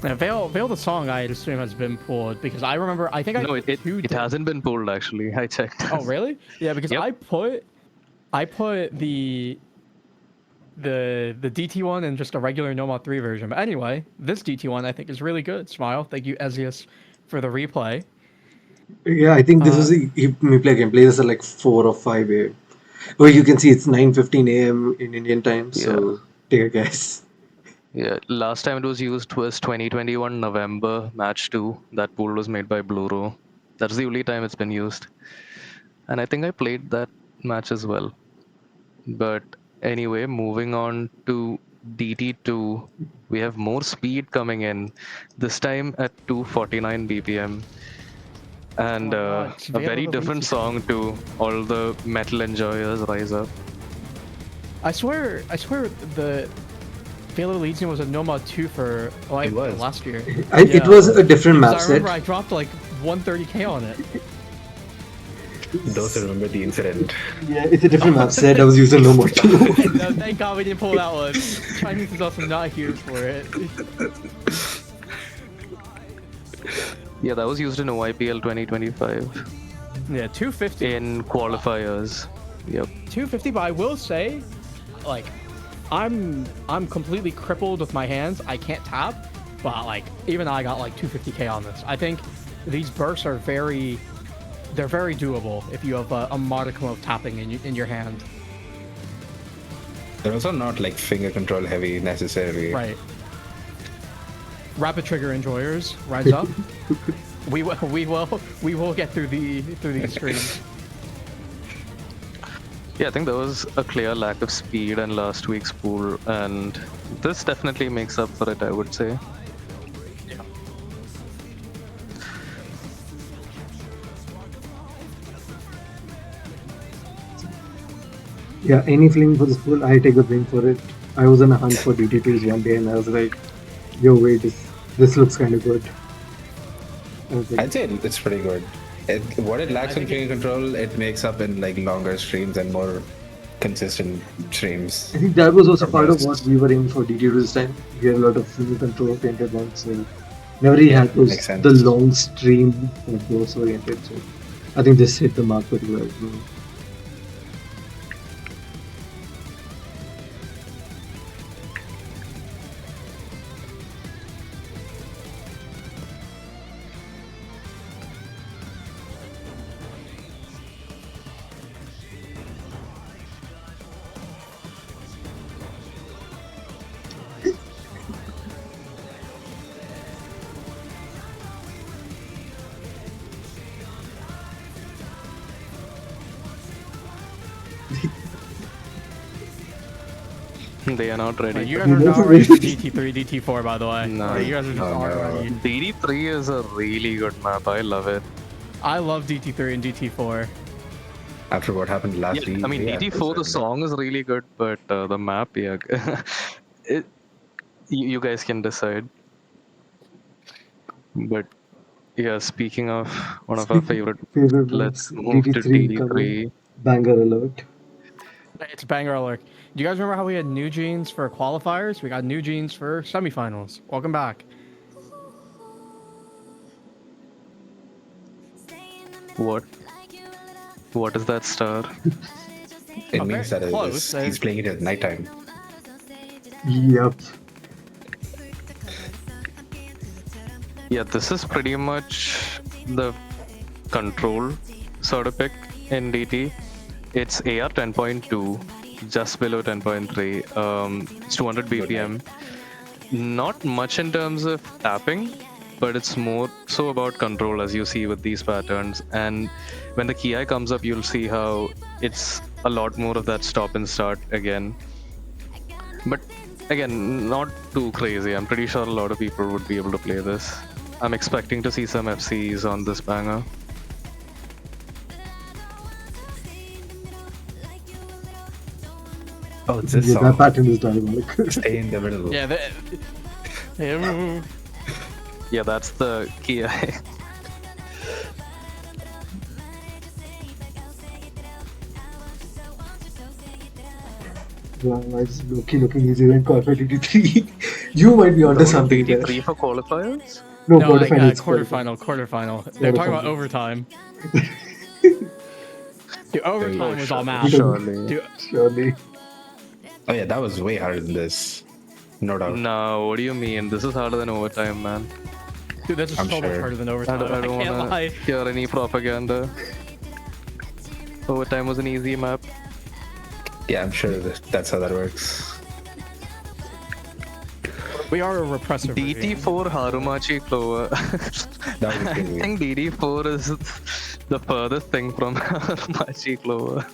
Yeah, Veil the song I assume has been pulled because I remember I think No, it hasn't been pulled actually. I checked. Oh really? Yeah, because Yep. I put the DT1 in just a regular No Mod 3 version. But anyway, this DT1 I think is really good. Smile. Thank you, Ezius, for the replay. Yeah, I think this was me play gameplay. This is like 4 or 5 a.m. Well, you can see it's 9:15 a.m. in Indian time. So take a guess. Yeah, last time it was used was 2021 November match 2. That pool was made by Bluro. That's the only time it's been used. And I think I played that match as well. But anyway, moving on to DT2, we have more speed coming in. This time at 249 BPM. And Oh my God, it's a Veil very of the different Legion. song to all the metal enjoyers rise up. I swear the Veil of the Legion was a No Mod 2 for It was. last year. It was a different Because map I set. remember I dropped like 130k on it. Those who remember the incident. Yeah, it's a different map set. I was using no more 2. No, thank God we didn't pull that one. Chinese is also not here for it. Yeah, that was used in OIPL 2025 Yeah, 250. in qualifiers. Yep. 250, but I will say, like, I'm completely crippled with my hands. I can't tap, but like even I got like 250k on this. I think these bursts are very doable if you have a modicum of tapping in your hand. They're also not like finger control heavy necessarily. Right. Rapid trigger enjoyers, rise up. we will get through these screens. Yeah, I think there was a clear lack of speed in last week's pool, and this definitely makes up for it, I would say. Yeah, any feeling for this pool, I take the blame for it. I was on a hunt for DT2s one day and I was like, yo, wait, this looks kind of good. I was like, I'd say it's pretty good. What it lacks in finger control, it makes up in like longer streams and more consistent streams. I think that was also Or part of bursts. what we were aiming for DT2 this time. We had a lot of finger control oriented ones, so never really had those makes sense. the long stream kind of burst oriented. So I think this hit the mark pretty well. They are not ready. You guys are not ready for DT3, DT4, by the way. No. Like, you guys are just No, aren't no. ready. DD3 is a really good map. I love it. I love DT3 and DT4. After what happened last Yeah, week. I mean, DT4, the song is really good, but the map, yeah. it, you guys can decide. But yeah, speaking of one of our favorite, Favorite let's ones, move to DT3 coming. DD3. Banger alert. It's banger alert. Do you guys remember how we had new jeans for qualifiers? We got new jeans for semifinals. Welcome back. What? What is that star? It means that close. he's playing it at nighttime. Yep. Yeah, this is pretty much the control sort of pick in DT. It's AR 10.2, just below 10.3. It's 200 BPM. Not much in terms of tapping, but it's more so about control, as you see with these patterns. And when the key eye comes up, you'll see how it's a lot more of that stop and start again. But again, not too crazy. I'm pretty sure a lot of people would be able to play this. I'm expecting to see some FCs on this banger. Oh, it's this Yeah, song. that pattern is diabolic. Stay in the middle. Yeah, Yeah, that's the key eye. Yeah, it's looking easier than Corporate DT3. You might be onto something there. DT3 for qualifiers? No, no, like quarterfinal. It's quarterfinal. They're talking about overtime. Dude, overtime was all math. Surely. Dude, Surely. Oh yeah, that was way harder than this. No doubt. No, what do you mean? This is harder than overtime, man. dude, this is I'm so much sure. harder than I overtime. don't, I don't can't wanna lie. hear any propaganda. Overtime was an easy map. Yeah, I'm sure that's how that works. We are a repressive regime. DT4 Harumachi Clover. That was I crazy. think DD4 is the furthest thing from Harumachi Clover.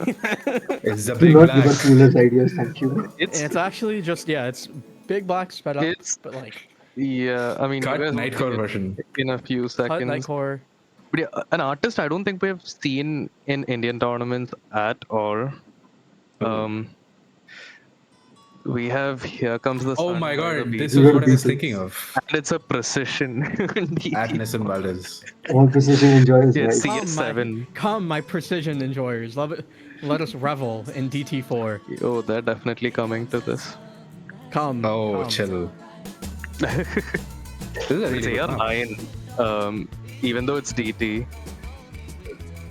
It's the Do big not black. give us foolish ideas, thank you. It's actually just, yeah, it's big black sped up, It's- but like, Yeah, I mean, Cut you guys will Nightcore see it version. in a few cut seconds. Nightcore. But yeah, an artist I don't think we have seen in Indian tournaments at all. We have Here Comes the Sun. Oh my by the god, this Beatles. is what I was Beatles. thinking of. And it's a precision. At Nissan Valdez. All precision enjoyers, Yeah, right? see- Come, CS7. come, my precision enjoyers. Love it. Let us revel in DT4. Oh, they're definitely coming to this. Come. Oh, come. chill. This is a really It's good map. AR9, even though it's DT.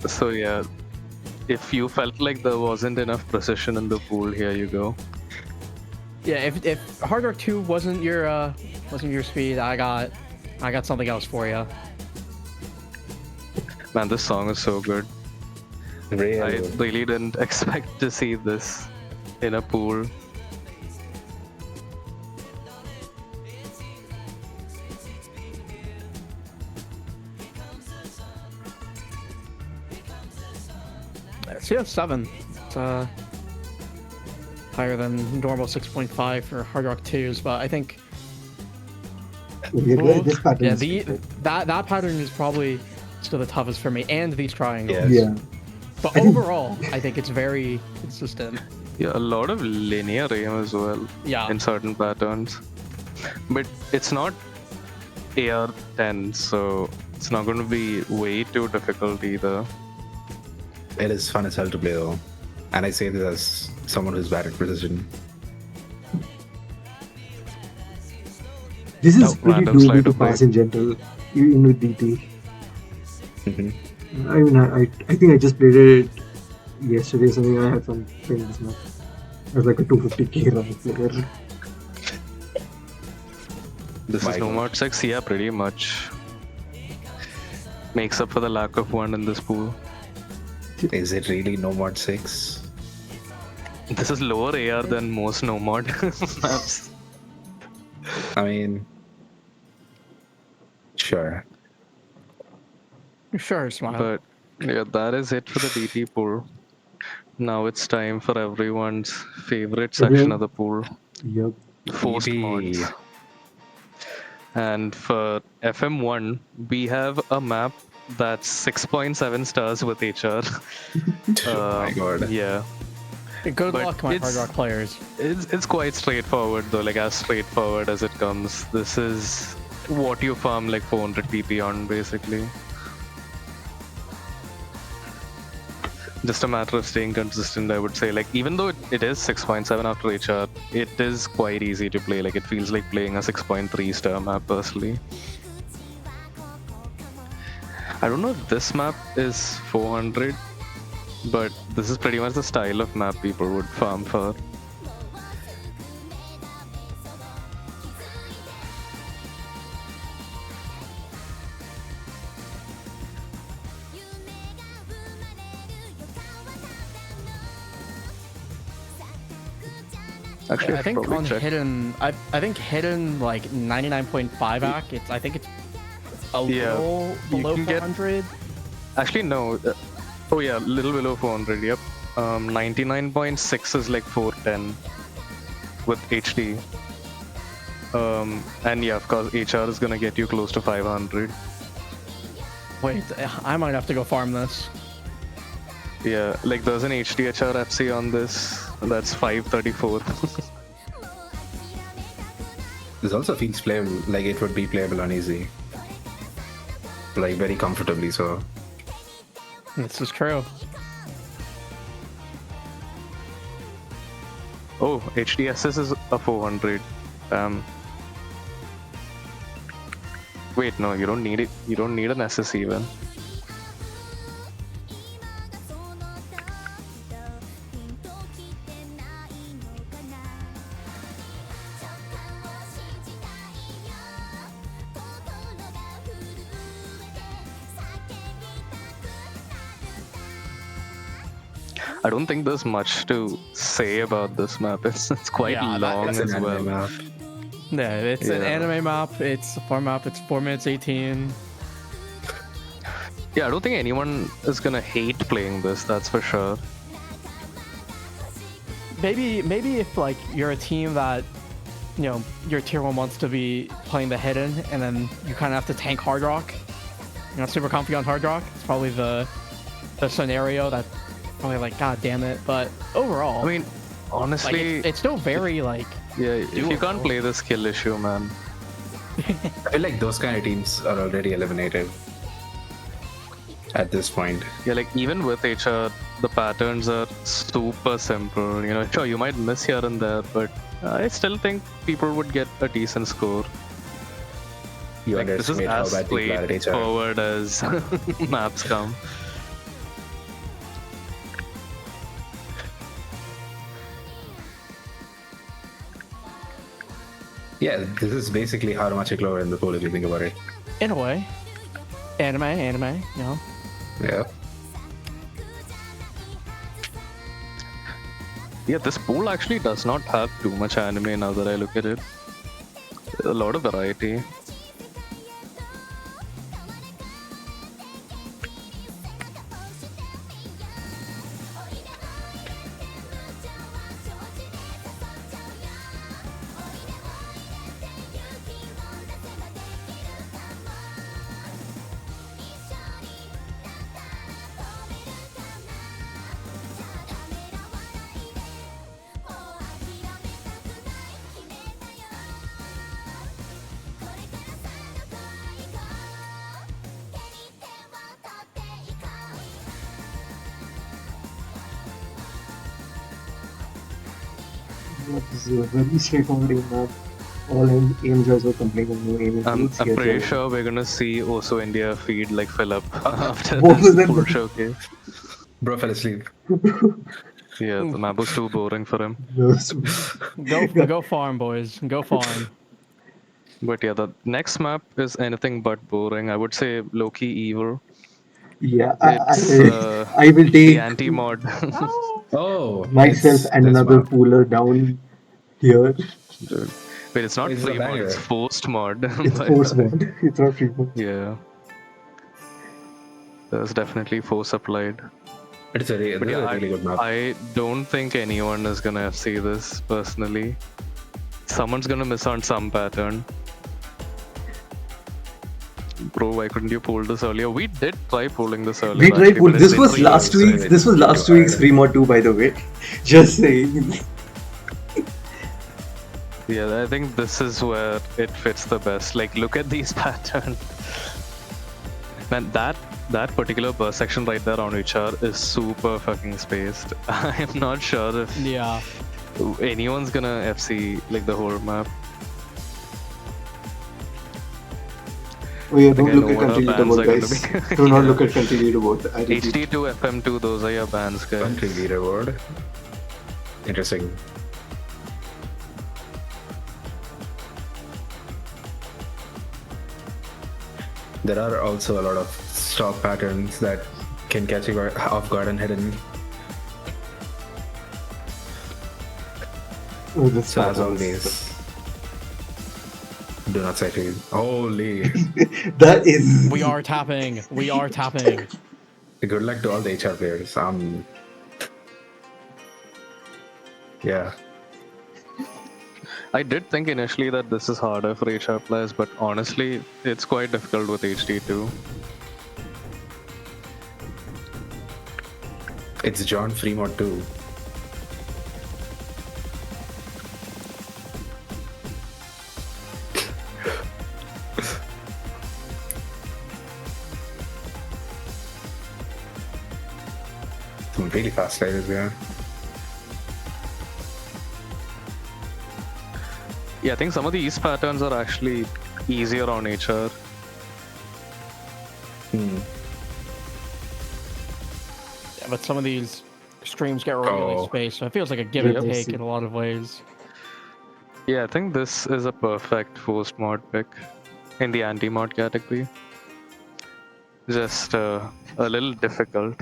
So yeah, if you felt like there wasn't enough precision in the pool, here you go. Yeah, if Hard Rock 2 wasn't your speed, I got something else for you. Man, this song is so good. I Real. really didn't expect to see this in a pool. CS7. It's higher than normal 6.5 for Hard Rock 2s, but I think This pattern yeah, is that pattern is probably still the toughest for me, and these triangles. Yes. yeah. But overall, I think it's very consistent. Yeah, a lot of linear aim as well Yeah. in certain patterns. But it's not AR10, so it's not going to be way too difficult either. It is fun as hell to play though. And I say this as someone who's bad at precision. This is No, pretty random doable slide to to play. pass in general, even with DT. Mhm. I mean, I think I just played it yesterday or something. I had fun playing this map. I was like a 250k rank player. This My is God. Nomad 6, yeah, pretty much. Makes up for the lack of one in this pool. Is it really no mod 6? This is lower AR than most Nomad maps. I mean, sure. Sure, Smile. But yeah, that is it for the DT pool. Now it's time for everyone's favorite section of the pool, Yep. forced EB. mods. And for FM1, we have a map that's 6.7 stars with HR. Oh my God. Yeah, Good but luck, my Hard it's- Rock players. it's quite straightforward though, like as straightforward as it comes. This is what you farm like 400 PP on, basically. Just a matter of staying consistent, I would say. Like, even though it is 6.7 after HR, it is quite easy to play. Like, it feels like playing a 6.3 star map, personally. I don't know if this map is 400, but this is pretty much the style of map people would farm for. Actually, I think should probably on check. hidden, I think hidden like 99.5 AC. I think it's a Yeah, little you below can get- 400. Actually, no. Oh yeah, little below 400. Yep. 99.6 is like 410 with HD. And yeah, of course, HR is gonna get you close to 500. Wait, I might have to go farm this. Yeah, like there's an HDHR FC on this. That's 534. This also feels playable, like it would be playable on easy. Like very comfortably so. This is true. Oh, HDSS is a 400. Wait, no, you don't need it. You don't need an SS even. I don't think there's much to say about this map. It's quite Yeah, long It's as an well. anime map. Yeah, it's an Yeah. anime map. It's a farm map. It's 4 minutes 18. Yeah, I don't think anyone is gonna hate playing this. That's for sure. Maybe if like you're a team that, you know, your tier 1 wants to be playing the hidden, and then you kind of have to tank hard rock. You're not super comfy on hard rock. It's probably the scenario that probably like, god damn it. But overall, I mean, like honestly, it's still very like yeah, if you can't doable. play the skill issue, man. I feel like those kind of teams are already eliminated at this point. Yeah, like even with HR, the patterns are super simple. You know, sure, you might miss here and there, but I still think people would get a decent score. You Like, this is underestimate how as bad people are at HR. straightforward as maps come. Yeah, this is basically how much lower in the pool if you think about it. in a way, anime, you know. Yeah. Yeah, this pool actually does not have too much anime now that I look at it. A lot of variety. This is a very straightforward aim map. All aim guys were complaining no aim I'm includes. Here's pretty your- sure we're gonna see also India feed like fill up after What was this that? full showcase. Bro fell asleep. Yeah, the map was too boring for him. Go farm, boys. Go farm. But yeah, the next map is anything but boring. I would say low-key evil. Yeah, It's I will the take anti-mod. Oh, myself it's and this another map. pooler down here. Dude. Wait, it's not It's a free mod, it's banger. forced mod. It's But, force mod. It's not free mod. yeah, there's definitely force applied. It's a, But this is yeah, a really good map. I don't think anyone is gonna see this personally. Someone's gonna miss on some pattern. Bro, why couldn't you pull this earlier? We did try pulling this earlier. We tried actually, pull. but it This didn't was really last use week's. it. This was last week's free mod 2, by the way. Just saying. Yeah, I think this is where it fits the best. Like, look at these patterns. Man, that particular burst section right there on HR is super fucking spaced. I'm not sure if Yeah. anyone's gonna FC like the whole map. Oh yeah, I don't think I look know at what our country bans leaderboard, are gonna guys. be. Do not Yeah. look at country leaderboard. I repeat. HD2, FM2, those are your bans, guys. Country leaderboard. Interesting. There are also a lot of stock patterns that can catch you off guard and hidden. Oh, this So as pattern always, is- do not settle. Holy! That is. We are tapping. We are tapping. Good luck to all the HR players. Yeah. I did think initially that this is harder for HR players, but honestly, it's quite difficult with HD2. It's John Fremont too. Some really fast sliders there. Yeah, I think some of these patterns are actually easier on HR. Yeah, but some of these streams get really Oh. spaced, so it feels like a give and Yeah, I take see. in a lot of ways. Yeah, I think this is a perfect forced mod pick in the anti-mod category. Just a little difficult.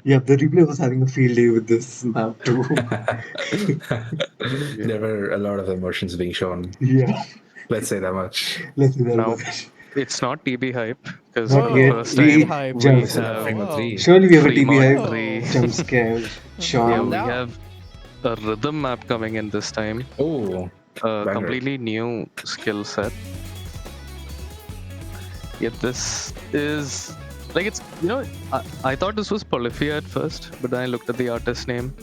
Yeah, the replay was having a field day with this map too. There were a lot of emotions being shown. Yeah, Let's say that much. let's do that. Now, it's not TB hype because Not for the yet. first We time hype. we jump. have Fremont Whoa. 3. Surely we have a Free TB mod hype. 3. Jump scare. Yeah, Sean. we down. have a rhythm map coming in this time. Oh, A Banger. completely new skill set. Yeah, this is like it's I thought this was Polyphia at first, but then I looked at the artist name.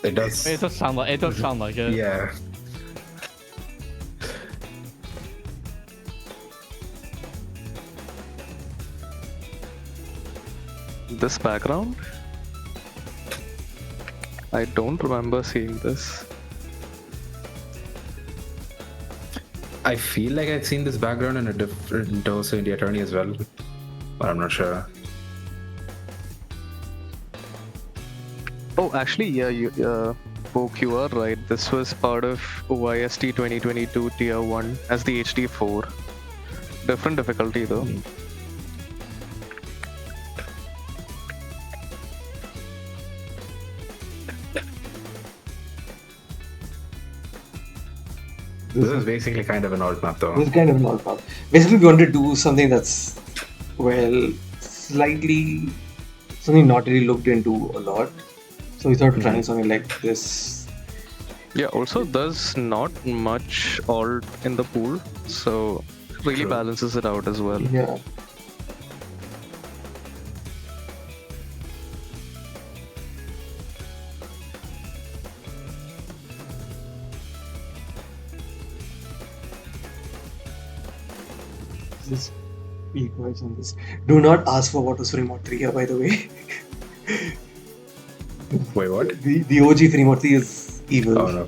it does. It does sound like it. Yeah. This background? I don't remember seeing this. I feel like I've seen this background in a different also in the attorney as well, but I'm not sure. Oh, actually, yeah, Poke, you are right. This was part of OIST 2022 Tier 1 as the HD4. Different difficulty though. This is basically kind of an alt map though. This is kind of an odd map. Basically, we wanted to do something that's, well, slightly something not really looked into a lot. So we thought of trying something like this. Yeah, also there's not much alt in the pool, so really True. balances it out as well. Yeah. This Equals on this. Do not ask for what was Free Mod 3 here, by the way. Wait, what? The OG Free Mod 3 is evil. Oh no.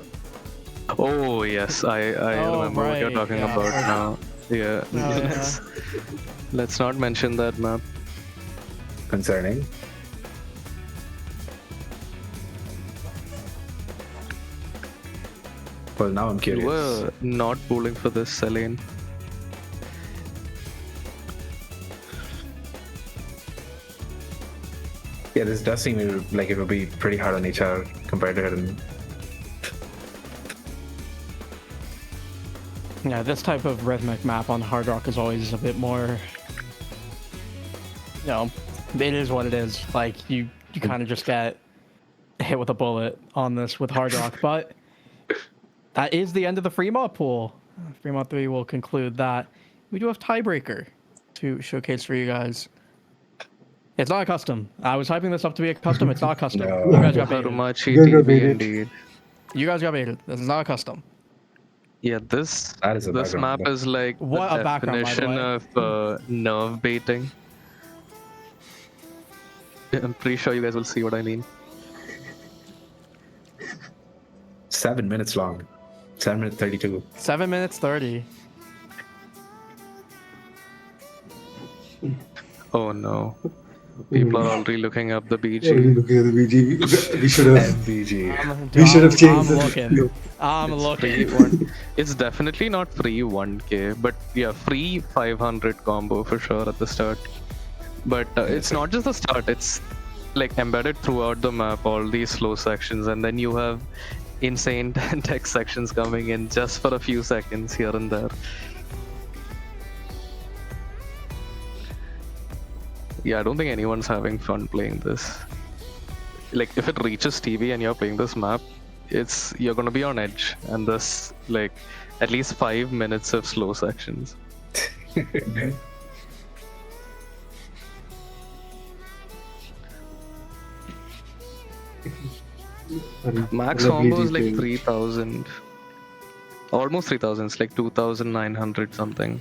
Oh yes, I Oh, remember what you're right, talking yeah. about now. Yeah. Oh, yeah. Let's not mention that map. Concerning. Well, now I'm You curious. were not pulling for this, Selene. Yeah, this does seem like it would be pretty hard on HR compared to Hidden. Yeah, this type of rhythmic map on Hard Rock is always a bit more. You know, it is what it is. Like you kind of just get hit with a bullet on this with Hard Rock, but that is the end of the Fremont pool. Fremont 3 will conclude that. We do have Tiebreaker to showcase for you guys. It's not a custom. I was hyping this up to be a custom. It's not a custom. No. You guys got baited. Harumachi You got TV baited. indeed. You guys got baited. This is not a custom. Yeah, this That is a this background, map but- is like What the a background, by the definition way. of nerve baiting. I'm pretty sure you guys will see what I mean. 7 minutes long. 7 minutes 32. 7 minutes 30. Oh no. People are already looking up the Yeah, BG. looking at the BG. We should have. MBG. We should have changed I'm the- looking. I'm Free looking. one. It's definitely not free 1k, but yeah, free 500 combo for sure at the start. But it's not just the start, it's like embedded throughout the map, all these slow sections, and then you have insane tech sections coming in just for a few seconds here and there. Yeah, I don't think anyone's having fun playing this. Like, if it reaches TV and you're playing this map, you're gonna be on edge, and there's like at least 5 minutes of slow sections. Max combo is like 3,000, almost 3,000. It's like 2,900 something.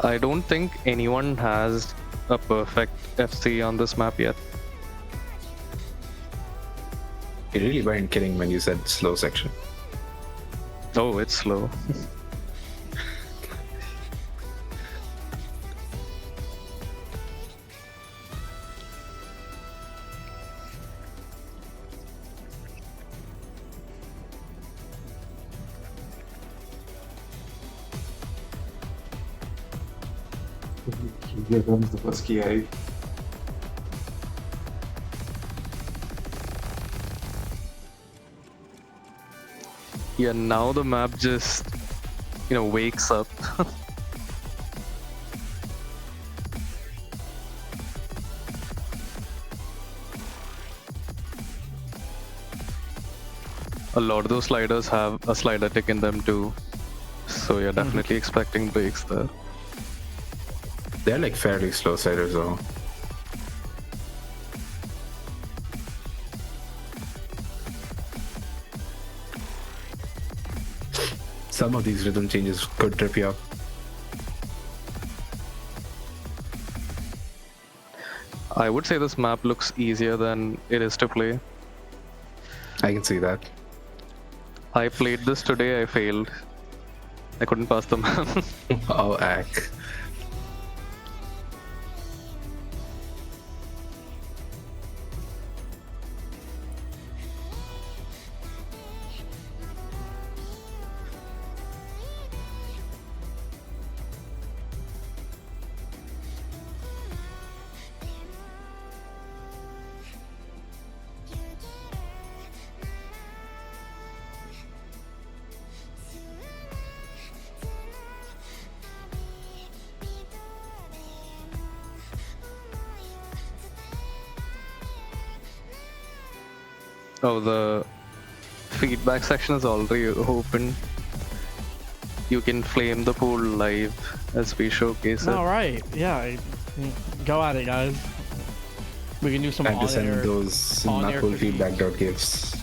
I don't think anyone has a perfect FC on this map yet. You really weren't kidding when you said slow section. Oh, it's slow. Here comes the first KI. Yeah, now the map just, wakes up. A lot of those sliders have a slider tick in them too. So you're definitely expecting breaks there. They're like fairly slow sliders though. Some of these rhythm changes could trip you up. I would say this map looks easier than it is to play. I can see that. I played this today, I failed. I couldn't pass the map. Oh, ack. Oh, the feedback section is already open. You can flame the pool live as we showcase it. All right. Yeah. Go at it, guys. We can do some Time to send on-air. those on-air not cool critique. feedback gifs.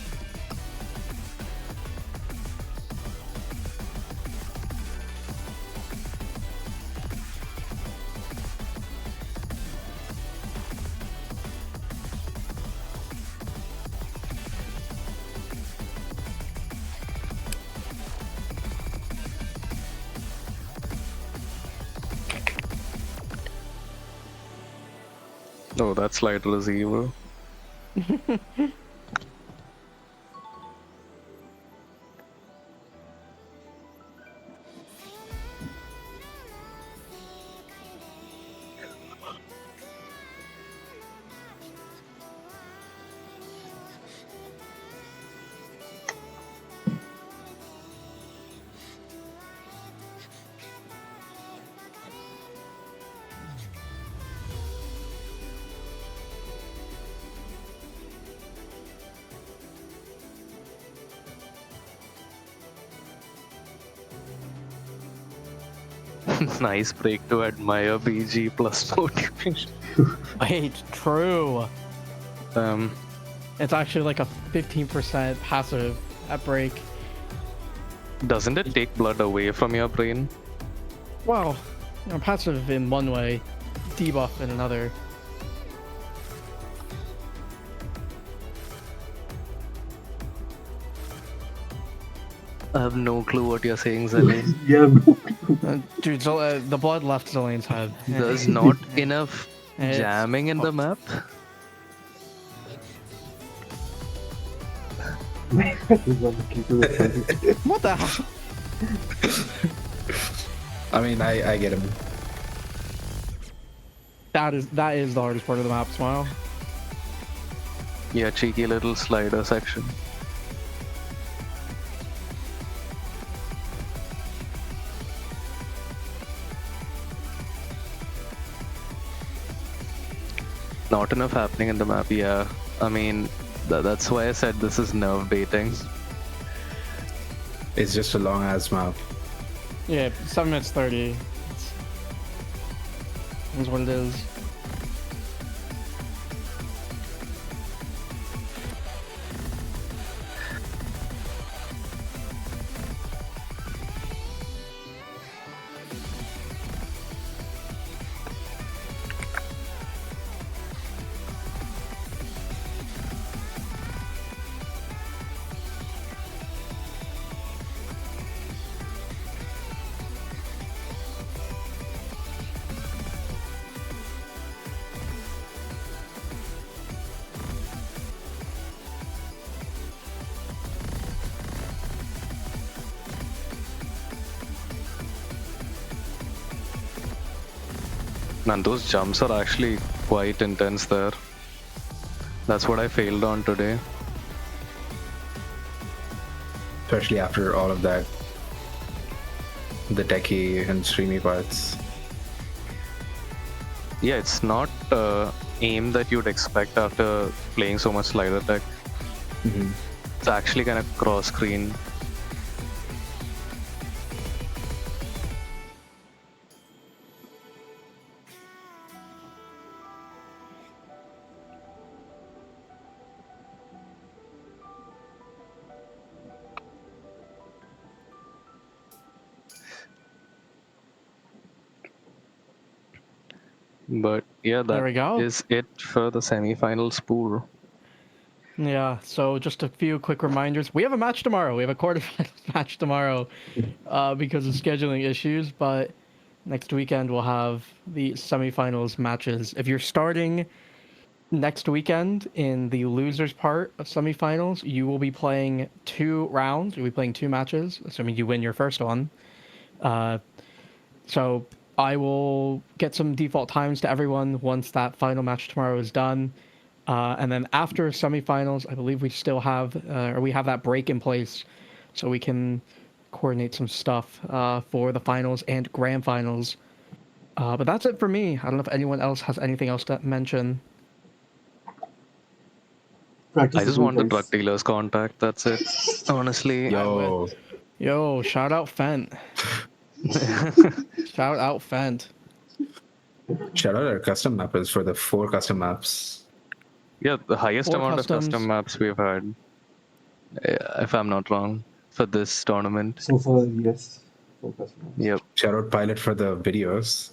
Oh, that slider is evil. Nice break to admire BG plus motivation. Wait, true. Um, It's actually like a 15% passive at break. doesn't it take blood away from your brain? Well, passive in one way, debuff in another. I have no clue what you're saying, Zane. Yeah, Dude, the blood left Zillion's head. There's not enough It's jamming in the map. What the hell? I mean, I get him. That is the hardest part of the map, Smile. Yeah, cheeky little slider section. Not enough happening in the map, yeah. I mean, that's why I said this is nerve baiting. It's just a long ass map. Yeah, 7 minutes 30. Is what it is. Man, those jumps are actually quite intense there. That's what I failed on today. Especially after all of that. The techie and streamy parts. Yeah, it's not aim that you'd expect after playing so much slider tech. It's actually kind of cross screen. But yeah, that There we go. is it for the semifinals pool. Yeah, so just a few quick reminders. We have a match tomorrow. We have a quarterfinals match tomorrow because of scheduling issues, but next weekend we'll have the semifinals matches. If you're starting next weekend in the losers part of semifinals, you will be playing 2 rounds. You'll be playing 2 matches, assuming you win your first one. So I will get some default times to everyone once that final match tomorrow is done. And then after semifinals, I believe we still have, or we have that break in place, so we can coordinate some stuff for the finals and grand finals. But that's it for me. I don't know if anyone else has anything else to mention. practice I the just want the guys. drug dealer's contact. That's it. Honestly, Yo, Yo, shout out Fent. Shout out Fent. shout out our custom mappers for the 4 custom maps. yeah, the highest 4 amount customs. of custom maps we've had, if I'm not wrong, for this tournament. So far, yes. Focus on Yep. Shout out Pilot for the videos.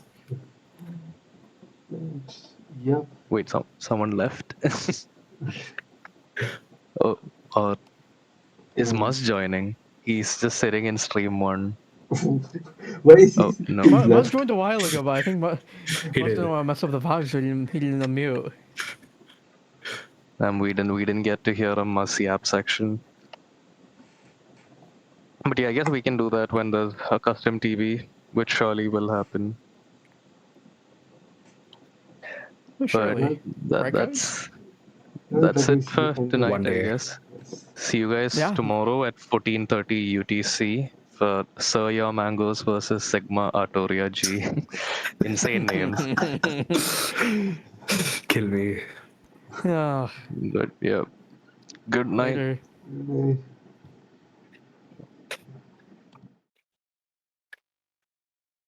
that. Yep. Wait, someone left. Oh, or is Mus joining? He's just sitting in stream 1. Why is Oh, he? no. He's Muz left. joined a while ago, but I think Muz He didn't did. want to mess up the vibes, so he didn't unmute. And we didn't get to hear a Muzzy app section. But yeah, I guess we can do that when there's a custom TV, which surely will happen. But Surely. Right, guys? that's Well, that that's it brings to for the end of tonight, One I day. guess. See you guys Yeah. tomorrow at 14:30 UTC for Sir Your Mangoes versus Sigma Artoria G. Insane names. Kill me. Ah, But yeah. Good night. later. Bye.